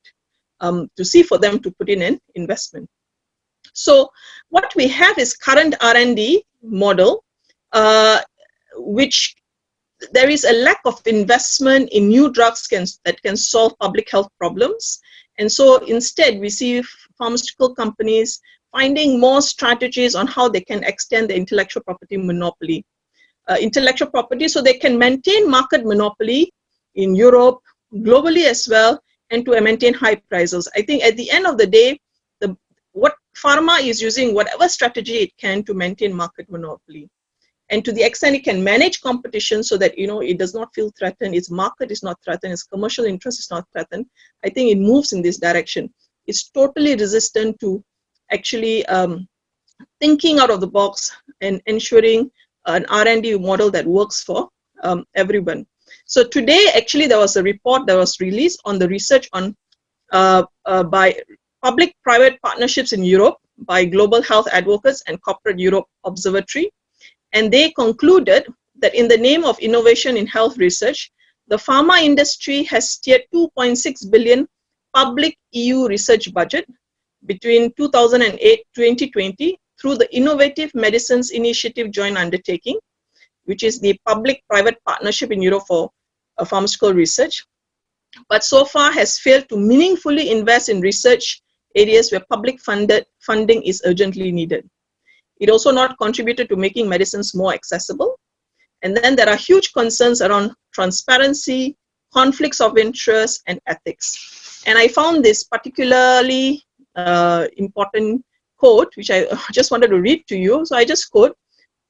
to see for them to put in an investment. So what we have is current R&D model, which there is a lack of investment in new drugs that can solve public health problems. And so instead we see pharmaceutical companies finding more strategies on how they can extend the intellectual property monopoly. Intellectual property so they can maintain market monopoly in Europe, globally as well, and to maintain high prices. I think at the end of the day, what pharma is using whatever strategy it can to maintain market monopoly. And to the extent it can manage competition so that, you know, it does not feel threatened, its market is not threatened, its commercial interest is not threatened, I think it moves in this direction. It's totally resistant to actually thinking out of the box and ensuring an R&D model that works for everyone. So today, actually, there was a report that was released on the research on by public-private partnerships in Europe by Global Health Advocates and Corporate Europe Observatory. And they concluded that in the name of innovation in health research, the pharma industry has steered 2.6 billion public EU research budget between 2008 to 2020 through the Innovative Medicines Initiative joint undertaking, which is the public-private partnership in Europe for pharmaceutical research, but so far has failed to meaningfully invest in research areas where public funding is urgently needed. It also not contributed to making medicines more accessible. And then there are huge concerns around transparency, conflicts of interest, and ethics. And I found this particularly important quote, which I just wanted to read to you. So I just quote,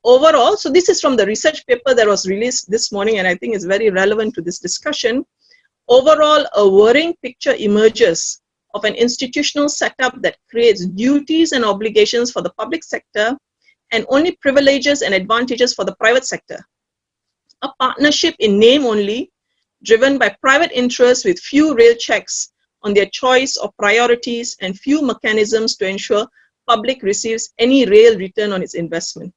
overall, so this is from the research paper that was released this morning, and I think it's very relevant to this discussion. Overall, a worrying picture emerges of an institutional setup that creates duties and obligations for the public sector and only privileges and advantages for the private sector. A partnership in name only, driven by private interests with few real checks on their choice of priorities and few mechanisms to ensure public receives any real return on its investment.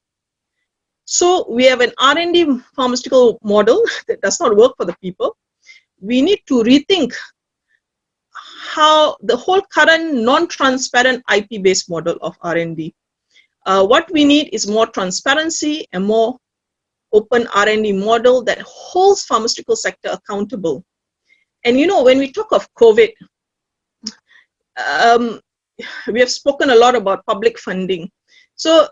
So we have an R&D pharmaceutical model that does not work for the people. We need to rethink how the whole current non-transparent IP-based model of R&D. What we need is more transparency and more open R&D model that holds pharmaceutical sector accountable. And you know, when we talk of COVID, we have spoken a lot about public funding. So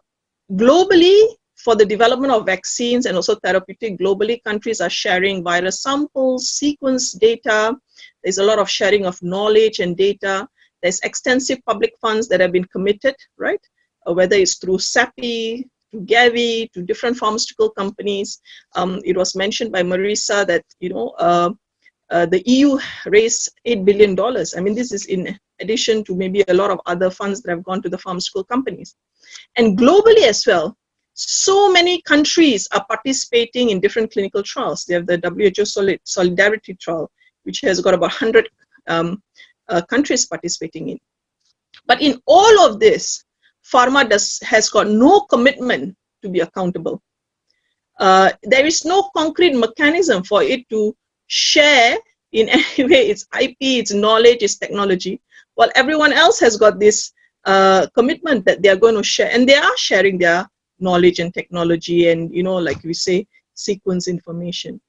globally, for the development of vaccines and also therapeutic, globally, countries are sharing virus samples, sequence data. There's a lot of sharing of knowledge and data. There's extensive public funds that have been committed, right? Whether it's through CEPI, to Gavi, to different pharmaceutical companies. It was mentioned by Marisa that, you know, the EU raised $8 billion. I mean, this is in addition to maybe a lot of other funds that have gone to the pharmaceutical companies. And globally as well, so many countries are participating in different clinical trials. They have the WHO Solidarity Trial, which has got about 100 countries participating in. But in all of this, pharma has got no commitment to be accountable. There is no concrete mechanism for it to share in any way its IP, its knowledge, its technology, while everyone else has got this commitment that they are going to share, and they are sharing their knowledge and technology and, you know, like we say, sequence information.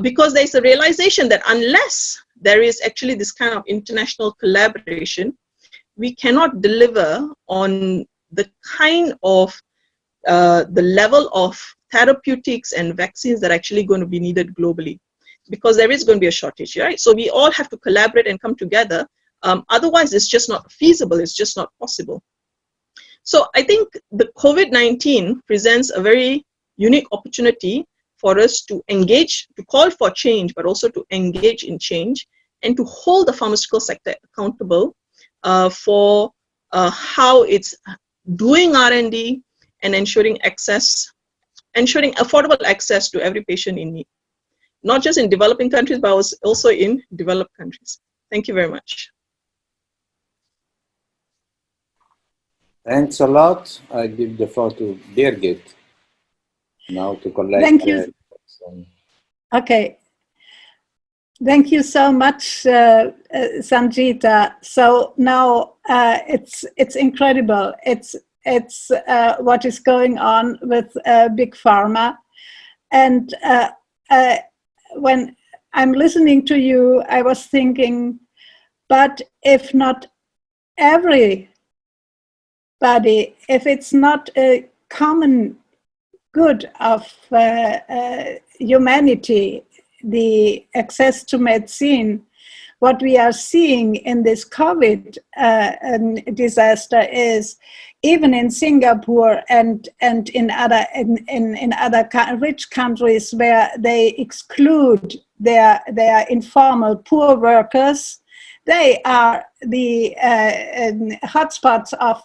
Because there's a realization that unless there is actually this kind of international collaboration, we cannot deliver on the kind of, the level of therapeutics and vaccines that are actually going to be needed globally. Because there is going to be a shortage, right? So we all have to collaborate and come together. Otherwise, it's just not feasible. It's just not possible. So I think the COVID-19 presents a very unique opportunity for us to engage, to call for change, but also to engage in change and to hold the pharmaceutical sector accountable for how it's doing R&D and ensuring affordable access to every patient in need. Not just in developing countries, but also in developed countries. Thank you very much. Thanks a lot. I give the floor to Birgit now to collect. Thank you. Okay. Thank you so much, Sangeeta. So now it's incredible. It's what is going on with big pharma, and when I'm listening to you, I was thinking, but if not everybody, if it's not a common good of humanity, the access to medicine, what we are seeing in this COVID disaster is, even in Singapore and in other rich countries where they exclude their informal poor workers, they are the hotspots of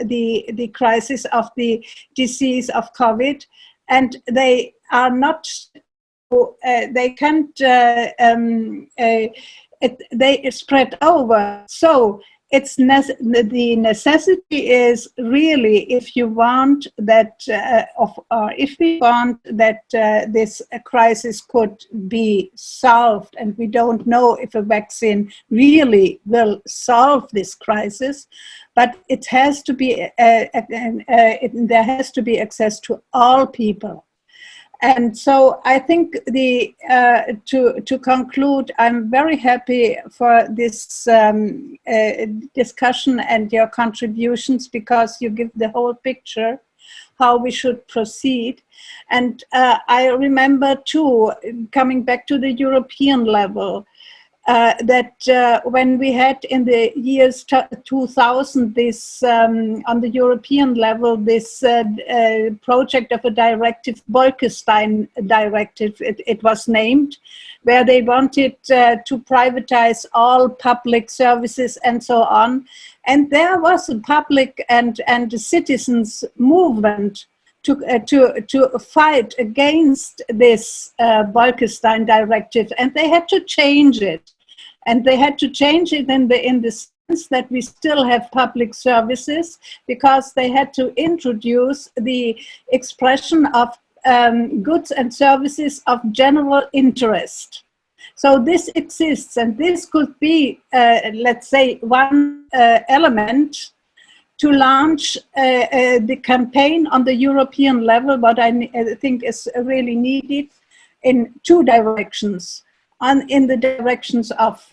the crisis of the disease of COVID, and they are not. They can't. They spread over. So it's the necessity is really, if you want that, if we want that this crisis could be solved, and we don't know if a vaccine really will solve this crisis, but it has to be there has to be access to all people. And so I think to conclude, I'm very happy for this discussion and your contributions, because you give the whole picture how we should proceed. And I remember too, coming back to the European level, that when we had in the years 2000 this on the European level this project of a directive, Bolkestein directive it was named, where they wanted to privatize all public services and so on, and there was a public and the citizens movement to fight against this Bolkestein directive, and they had to change it. And they had to change it in the sense that we still have public services, because they had to introduce the expression of goods and services of general interest. So this exists, and this could be, let's say, one element to launch the campaign on the European level, what I think is really needed in two directions. In the directions of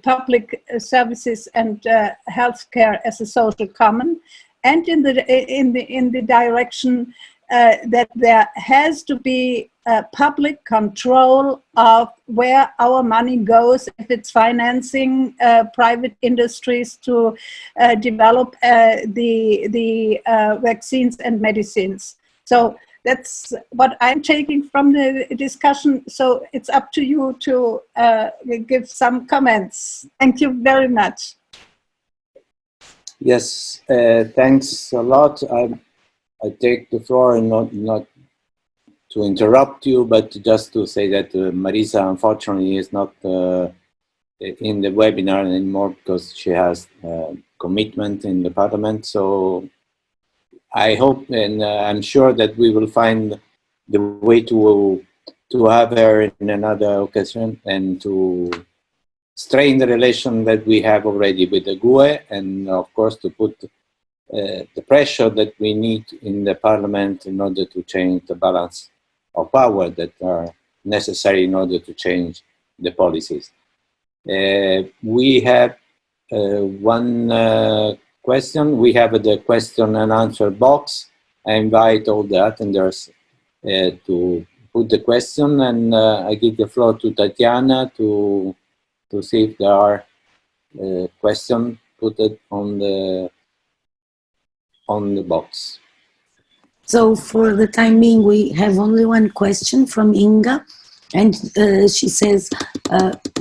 public services and healthcare as a social common, and in the direction that there has to be public control of where our money goes, if it's financing private industries to develop the vaccines and medicines. So that's what I'm taking from the discussion. So it's up to you to give some comments. Thank you very much. Yes, thanks a lot. I take the floor, and not to interrupt you, but just to say that Marisa unfortunately is not in the webinar anymore, because she has commitment in the Parliament. So I hope, and I'm sure that we will find the way to have her in another occasion, and to strain the relation that we have already with the GUE, and of course to put the pressure that we need in the Parliament in order to change the balance of power that are necessary in order to change the policies. We have one question. We have the question and answer box. I invite all the attenders to put the question, and I give the floor to Tatiana to see if there are questions put it on the box. So for the time being, we have only one question from Inga, and she says,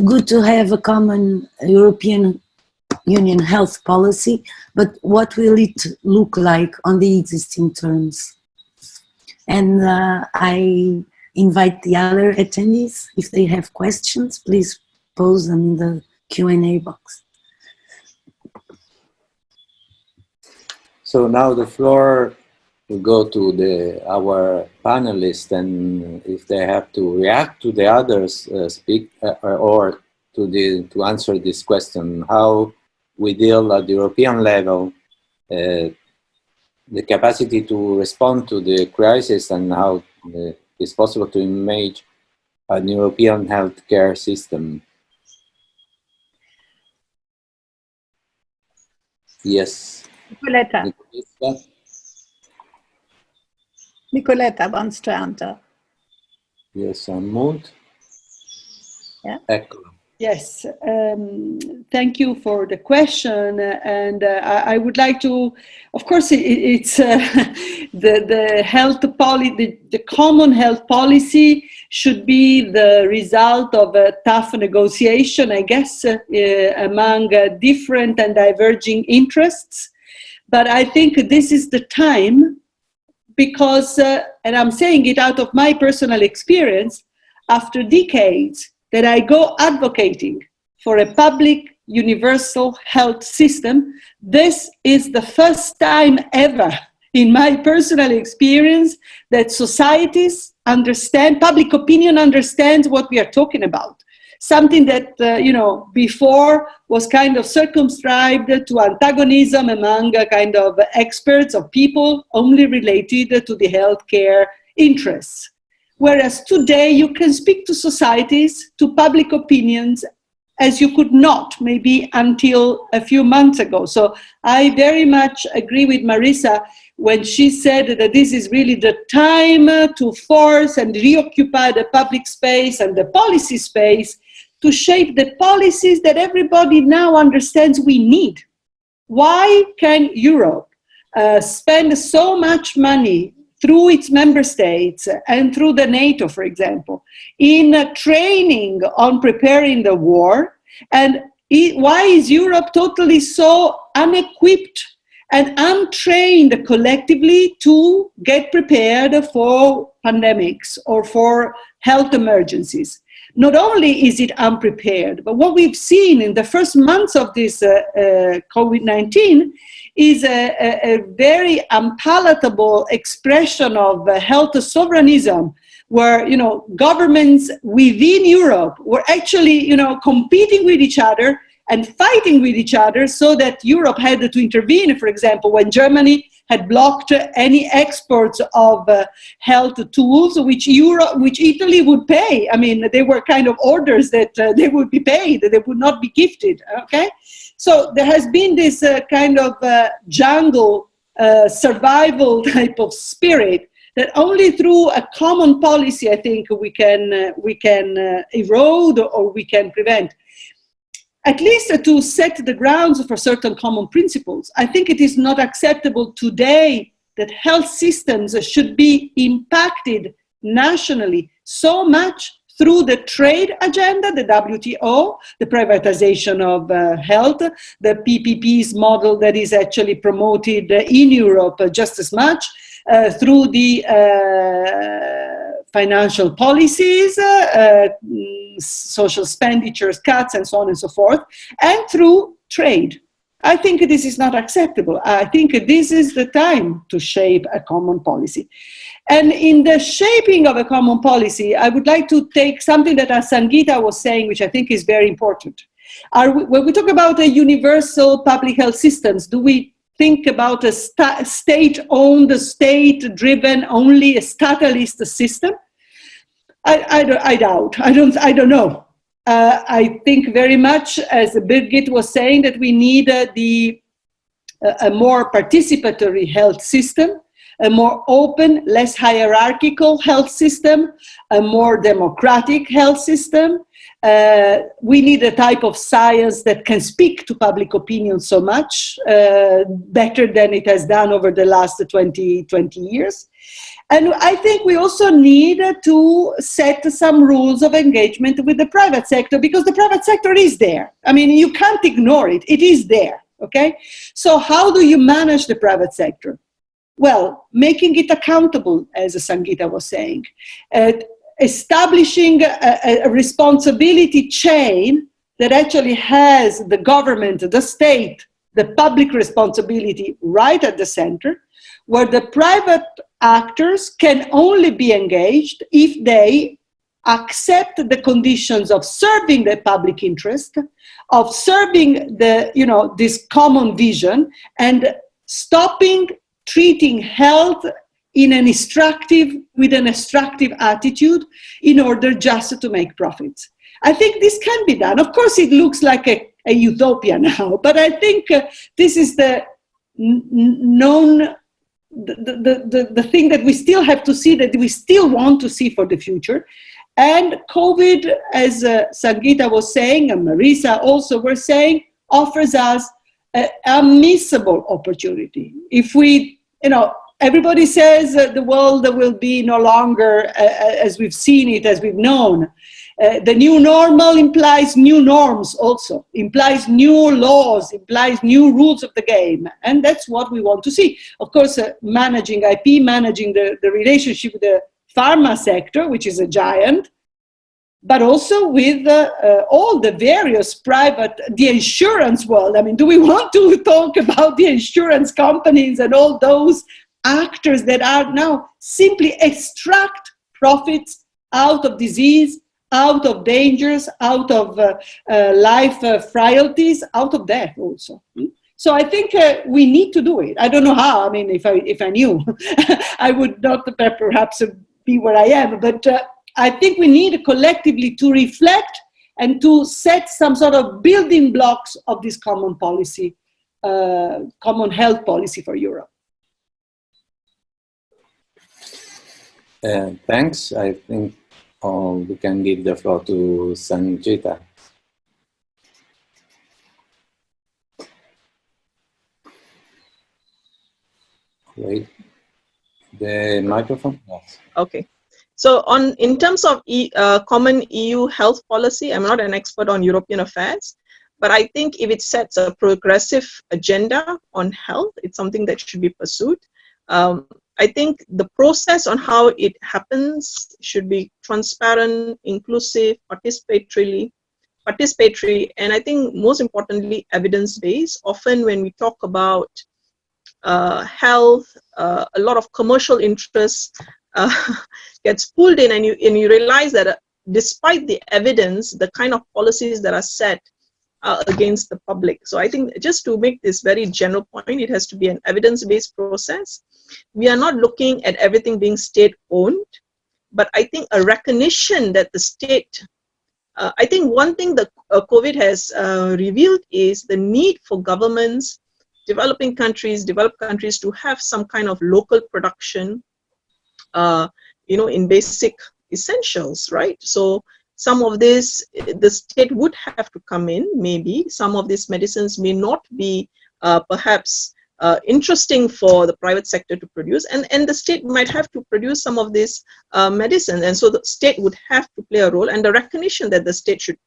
good to have a common European Union health policy, but what will it look like on the existing terms? And I invite the other attendees, if they have questions, please pose them in the Q&A box. So now the floor will go to our panelists, and if they have to react to the others speak or to answer this question, how we deal at the European level, the capacity to respond to the crisis, and how it's possible to imagine an European healthcare system. Yes. Nicoletta. Nicoletta wants to answer. Yes, unmute. Yeah. Ecco. Yes, thank you for the question, and I would like to, of course, it's the health policy, the common health policy should be the result of a tough negotiation, I guess, among different and diverging interests. But I think this is the time, because, and I'm saying it out of my personal experience, after decades that I go advocating for a public universal health system, this is the first time ever in my personal experience that societies understand, public opinion understands what we are talking about. Something that, before was kind of circumscribed to antagonism among kind of experts or people only related to the healthcare interests. Whereas today you can speak to societies, to public opinions, as you could not maybe until a few months ago. So I very much agree with Marisa when she said that this is really the time to force and reoccupy the public space and the policy space to shape the policies that everybody now understands we need. Why can Europe spend so much money through its member states and through the NATO, for example, in training on preparing the war? And why is Europe totally so unequipped and untrained collectively to get prepared for pandemics or for health emergencies? Not only is it unprepared, but what we've seen in the first months of this COVID-19 is a very unpalatable expression of health sovereignism, where, you know, governments within Europe were actually, you know, competing with each other and fighting with each other, so that Europe had to intervene, for example, when Germany had blocked any exports of health tools, which Italy would pay. I mean, they were kind of orders that they would be paid, they would not be gifted, okay? So there has been this kind of jungle survival type of spirit that only through a common policy, I think, we can erode or we can prevent. At least to set the grounds for certain common principles. I think it is not acceptable today that health systems should be impacted nationally so much through the trade agenda, the WTO, the privatization of health, the PPP's model that is actually promoted in Europe just as much, through the financial policies, social expenditures, cuts, and so on and so forth, and through trade. I think this is not acceptable. I think this is the time to shape a common policy. And in the shaping of a common policy, I would like to take something that Sangeeta was saying, which I think is very important. When we talk about a universal public health systems, do we think about a state-owned, state-driven, only a statalist system? I doubt. I don't know. I think very much, as Birgit was saying, that we need a more participatory health system, a more open, less hierarchical health system, a more democratic health system. We need a type of science that can speak to public opinion so much better than it has done over the last 20 years. And I think we also need to set some rules of engagement with the private sector, because the private sector is there. I mean, you can't ignore it. It is there, okay? So how do you manage the private sector? Well, making it accountable, as Sangeeta was saying, establishing a responsibility chain that actually has the government, the state, the public responsibility right at the center, where the private actors can only be engaged if they accept the conditions of serving the public interest, of serving the, you know, this common vision, and stopping treating health with an extractive attitude in order just to make profits. I think this can be done. Of course, it looks like a utopia now, but I think this is the known, the thing that we still have to see, that we still want to see for the future. And COVID, as Sangeeta was saying, and Marisa also were saying, offers us a unmissable opportunity. If we, you know, everybody says the world will be no longer as we've seen it, as we've known. The new normal implies new norms also, implies new laws, implies new rules of the game. And that's what we want to see. Of course, managing IP, managing the relationship with the pharma sector, which is a giant, but also with all the various private, the insurance world. I mean, do we want to talk about the insurance companies and all those actors that are now simply extract profits out of disease, out of dangers, out of life frailties, out of death also. So I think we need to do it. I don't know how. I mean, if I knew, I would not perhaps be where I am. But I think we need collectively to reflect and to set some sort of building blocks of this common policy, common health policy for Europe. Thanks. I think we can give the floor to Sangeeta. Wait, the microphone? Yes. Okay. So in terms of common EU health policy, I'm not an expert on European affairs, but I think if it sets a progressive agenda on health, it's something that should be pursued. I think the process on how it happens should be transparent, inclusive, participatory, and I think most importantly, evidence-based. Often when we talk about health, a lot of commercial interests gets pulled in, and you realize that despite the evidence, the kind of policies that are set are against the public. So I think just to make this very general point, it has to be an evidence-based process. We are not looking at everything being state-owned, but I think a recognition that the state, I think one thing that COVID has revealed is the need for governments, developed countries to have some kind of local production, in basic essentials, right? So some of this, the state would have to come in, maybe. Some of these medicines may not be perhaps interesting for the private sector to produce, and the state might have to produce some of this medicine, and so the state would have to play a role, and the recognition that the state should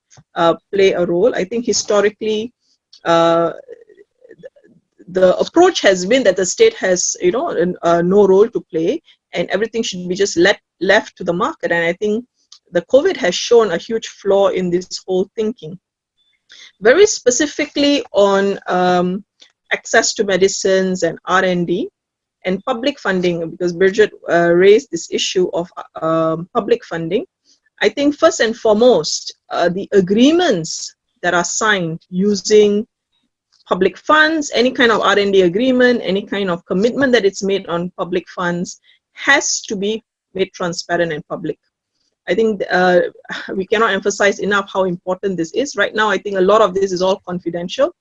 play a role. I think historically the approach has been that the state has no role to play, and everything should be just left to the market, and I think the COVID has shown a huge flaw in this whole thinking. Very specifically on access to medicines and R&D and public funding, because Birgit raised this issue of public funding. I think first and foremost, the agreements that are signed using public funds, any kind of R&D agreement, any kind of commitment that it's made on public funds has to be made transparent and public. I think we cannot emphasize enough how important this is. Right now, I think a lot of this is all confidential.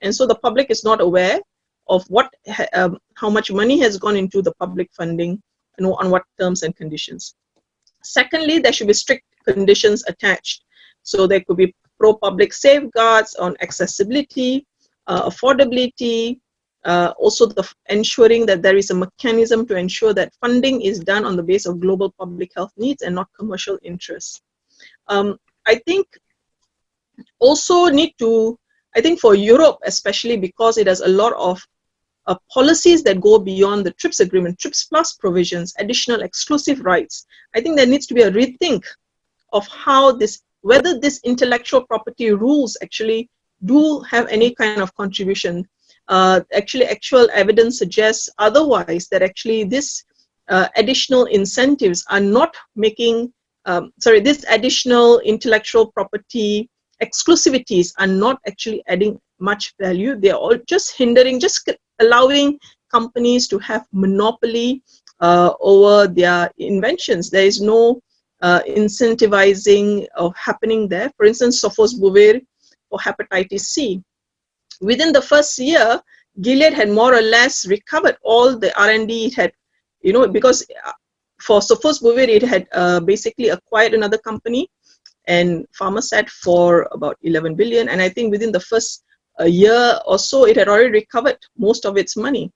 And so the public is not aware of how much money has gone into the public funding, on what terms and conditions. Secondly, there should be strict conditions attached. So there could be pro-public safeguards on accessibility, affordability, also ensuring that there is a mechanism to ensure that funding is done on the basis of global public health needs and not commercial interests. I think also I think for Europe, especially because it has a lot of policies that go beyond the TRIPS agreement, TRIPS plus provisions, additional exclusive rights. I think there needs to be a rethink of how whether this intellectual property rules actually do have any kind of contribution. Actual evidence suggests otherwise, that actually this additional incentives are not making, this additional intellectual property exclusivities are not actually adding much value. They're all just hindering, just allowing companies to have monopoly over their inventions. There is no incentivizing of happening there. For instance, sofosbuvir for hepatitis C. Within the first year, Gilead had more or less recovered all the R&D it had, because for sofosbuvir it had basically acquired another company, and pharma said for about 11 billion, and I think within the first year or so it had already recovered most of its money.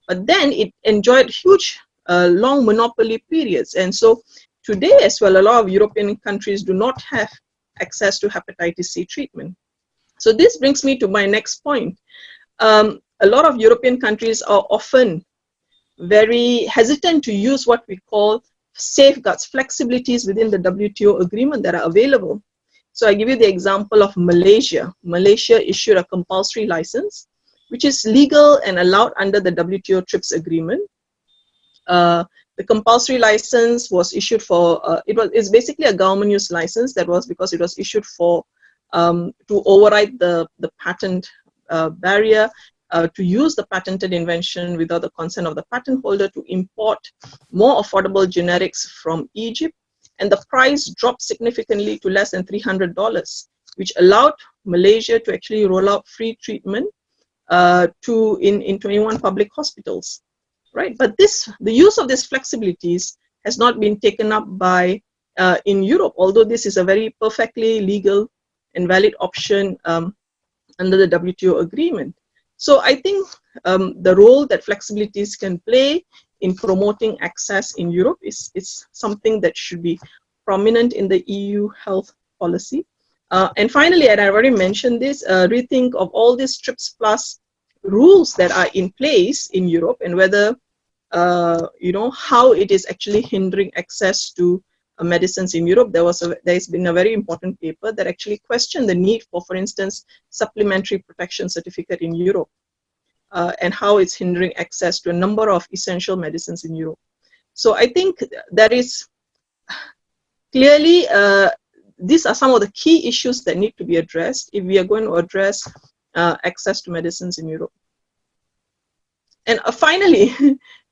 But then it enjoyed huge long monopoly periods, and so today as well a lot of European countries do not have access to hepatitis C treatment. So this brings me to my next point. A lot of European countries are often very hesitant to use what we call safeguards, flexibilities within the WTO agreement that are available. So I give you the example of Malaysia. Malaysia issued a compulsory license, which is legal and allowed under the WTO TRIPS agreement. The compulsory license was issued for, it's basically a government use license. That was because it was issued for, to override the patent barrier, to use the patented invention without the consent of the patent holder to import more affordable generics from Egypt, and the price dropped significantly to less than $300, which allowed Malaysia to actually roll out free treatment in 21 public hospitals, right? But the use of these flexibilities has not been taken up by in Europe, although this is a very perfectly legal and valid option under the WTO agreement. So I think the role that flexibilities can play in promoting access in Europe is something that should be prominent in the EU health policy. And finally, and I already mentioned this, rethink of all these TRIPS Plus rules that are in place in Europe, and whether, how it is actually hindering access to medicines in Europe. There's been a very important paper that actually questioned the need for instance, supplementary protection certificate in Europe, and how it's hindering access to a number of essential medicines in Europe. So I think that is clearly, these are some of the key issues that need to be addressed if we are going to address access to medicines in Europe. And finally,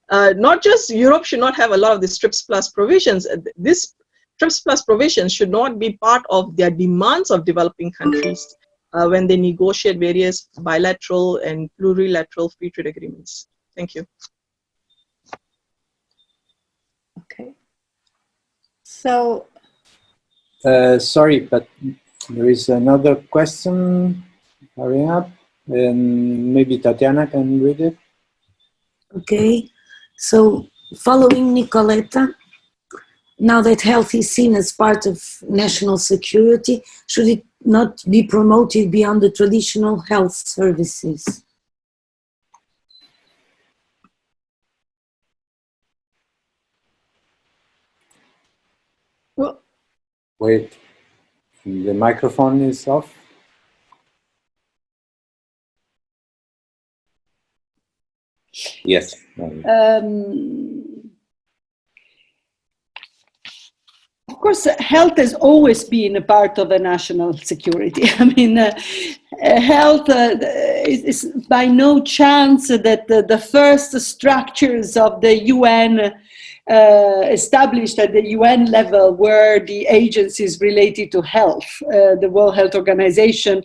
not just Europe should not have a lot of these TRIPS Plus provisions. This TRIPS Plus provisions should not be part of their demands of developing countries when they negotiate various bilateral and plurilateral free trade agreements. Thank you. Okay. So, sorry, but there is another question. Hurry up, and maybe Tatiana can read it. Okay, so following Nicoletta, now that health is seen as part of national security, should it not be promoted beyond the traditional health services? well, Wait, the microphone is off. Yes. Of course, health has always been a part of a national security. I mean, health is by no chance that the first structures of the UN established at the UN level were the agencies related to health, the World Health Organization,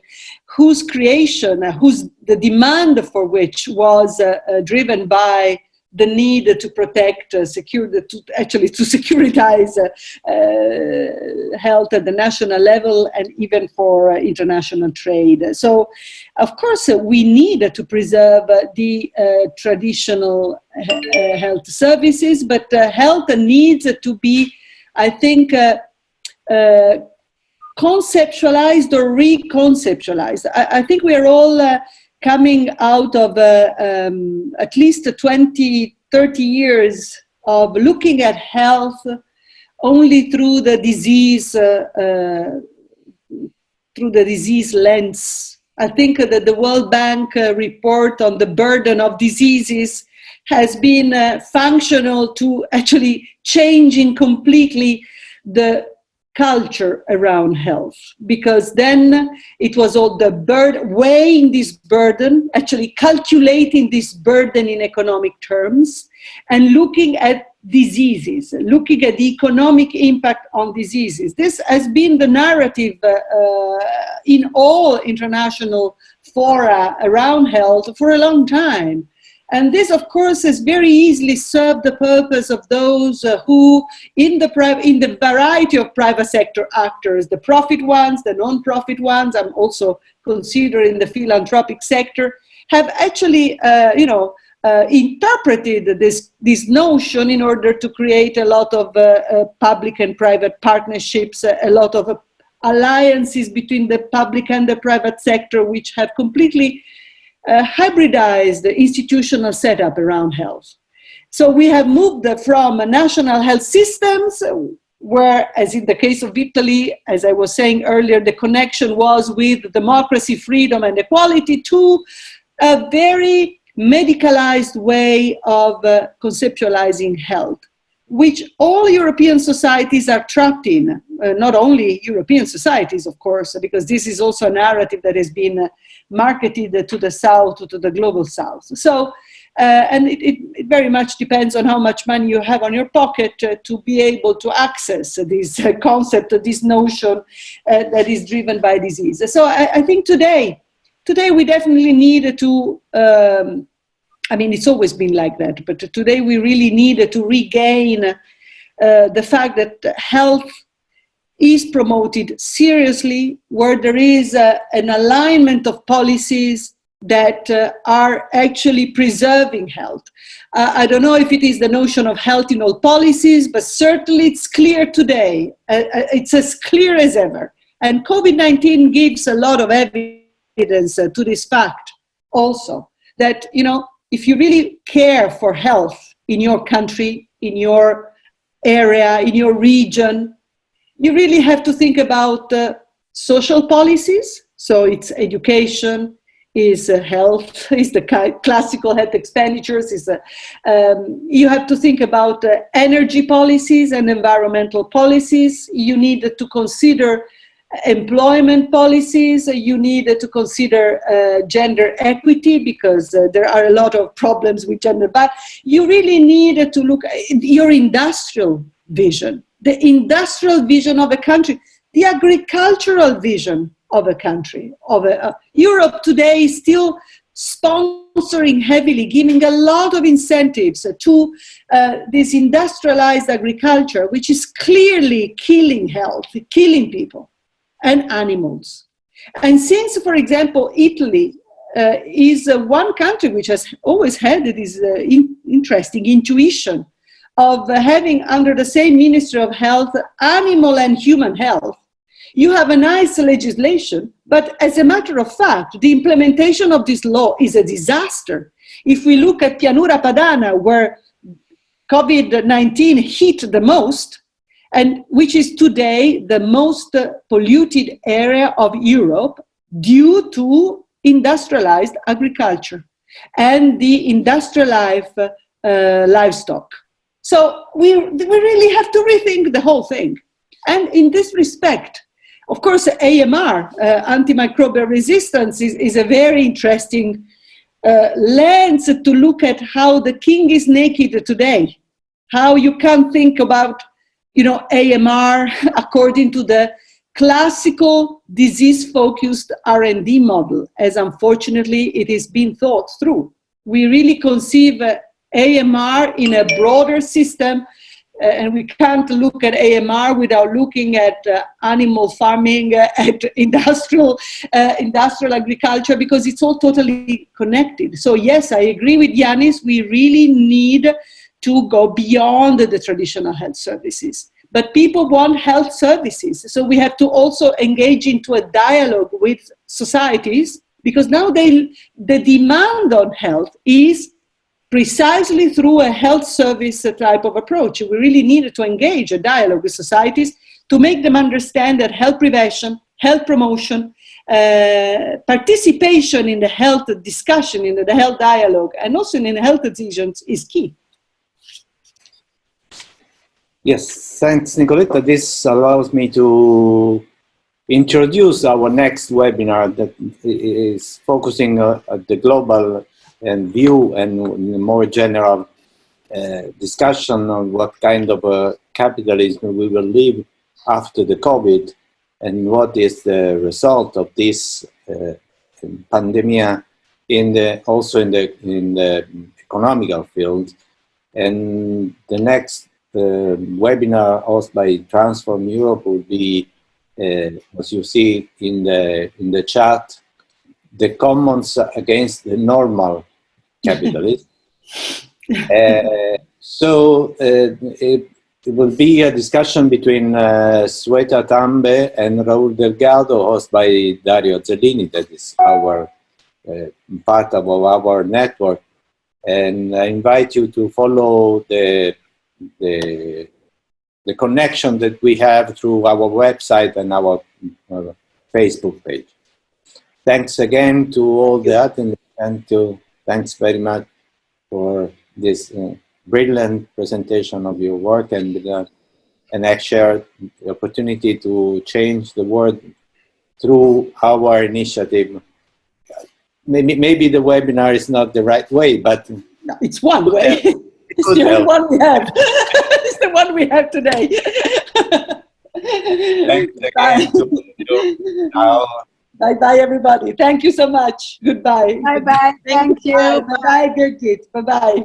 whose creation, the demand for which was driven by the need to protect, to securitize health at the national level and even for international trade. So, of course, we need to preserve the traditional health services, but health needs to be, I think, conceptualized or reconceptualized. I think we are all coming out of at least 20, 30 years of looking at health only through the disease lens. I think that the World Bank report on the burden of diseases has been functional to actually changing completely the culture around health, because then it was all the weighing this burden, actually calculating this burden in economic terms, and looking at diseases, looking at the economic impact on diseases. This has been the narrative in all international fora around health for a long time. And this, of course, has very easily served the purpose of those who, in the variety of private sector actors, the profit ones, the non-profit ones, I'm also considering the philanthropic sector, have actually, interpreted this notion in order to create a lot of public and private partnerships, a lot of alliances between the public and the private sector, which have completely hybridized the institutional setup around health. So we have moved from national health systems, where, as in the case of Italy, as I was saying earlier, the connection was with democracy, freedom, and equality, to a very medicalized way of conceptualizing health, which all European societies are trapped in, not only European societies, of course, because this is also a narrative that has been marketed to the South, to the global South. So, and it very much depends on how much money you have on your pocket to be able to access this concept, this notion that is driven by disease. So I think today we definitely need to, I mean, it's always been like that, but today we really need to regain the fact that health is promoted seriously, where there is an alignment of policies that are actually preserving health. I don't know if it is the notion of health in all policies, but certainly it's clear today. It's as clear as ever. And COVID-19 gives a lot of evidence to this fact also, that, you know, if you really care for health in your country, in your area, in your region, you really have to think about social policies. So it's education, is health, is the classical health expenditures, is you have to think about energy policies and environmental policies. You need to consider employment policies. You need to consider gender equity, because there are a lot of problems with gender, but you really need to look at your industrial vision, the industrial vision of a country, the agricultural vision of a country. Europe today is still sponsoring heavily, giving a lot of incentives to this industrialized agriculture, which is clearly killing health, killing people and animals. And since, for example, Italy is one country which has always had this interesting intuition of having under the same Ministry of Health, animal and human health, you have a nice legislation, but as a matter of fact, the implementation of this law is a disaster. If we look at Pianura Padana, where COVID-19 hit the most, and which is today the most polluted area of Europe due to industrialized agriculture and the industrialized livestock. So we really have to rethink the whole thing. And in this respect, of course, AMR, antimicrobial resistance, is a very interesting lens to look at how the king is naked today. How you can think about, you know, AMR according to the classical disease-focused R&D model, as unfortunately it is being thought through. We really conceive AMR in a broader system, and we can't look at AMR without looking at animal farming, at industrial agriculture, because it's all totally connected. So yes, I agree with Yanis, we really need to go beyond the traditional health services. But people want health services, so we have to also engage into a dialogue with societies, because now the demand on health is precisely through a health service type of approach. We really needed to engage a dialogue with societies to make them understand that health prevention, health promotion, participation in the health discussion, in the health dialogue, and also in the health decisions is key. Yes, thanks, Nicoletta. This allows me to introduce our next webinar that is focusing at the global and view and more general discussion on what kind of capitalism we will live after the COVID, and what is the result of this pandemic also in the economical field. And the next webinar hosted by Transform Europe will be, as you see in the chat, the commons against the normal capitalism. So it will be a discussion between Sweta Tambe and Raul Delgado, hosted by Dario Zellini, that is our part of our network. And I invite you to follow the connection that we have through our website and our Facebook page. Thanks again to all the attendees, and thanks very much for this brilliant presentation of your work, and I shared the opportunity to change the world through our initiative. Maybe the webinar is not the right way, but no, it's one way. It's the only one we have. It's the one we have today. Thanks again to you. Bye-bye, everybody. Thank you so much. Goodbye. Bye-bye. Thank you. Bye-bye, Birgit. Bye-bye.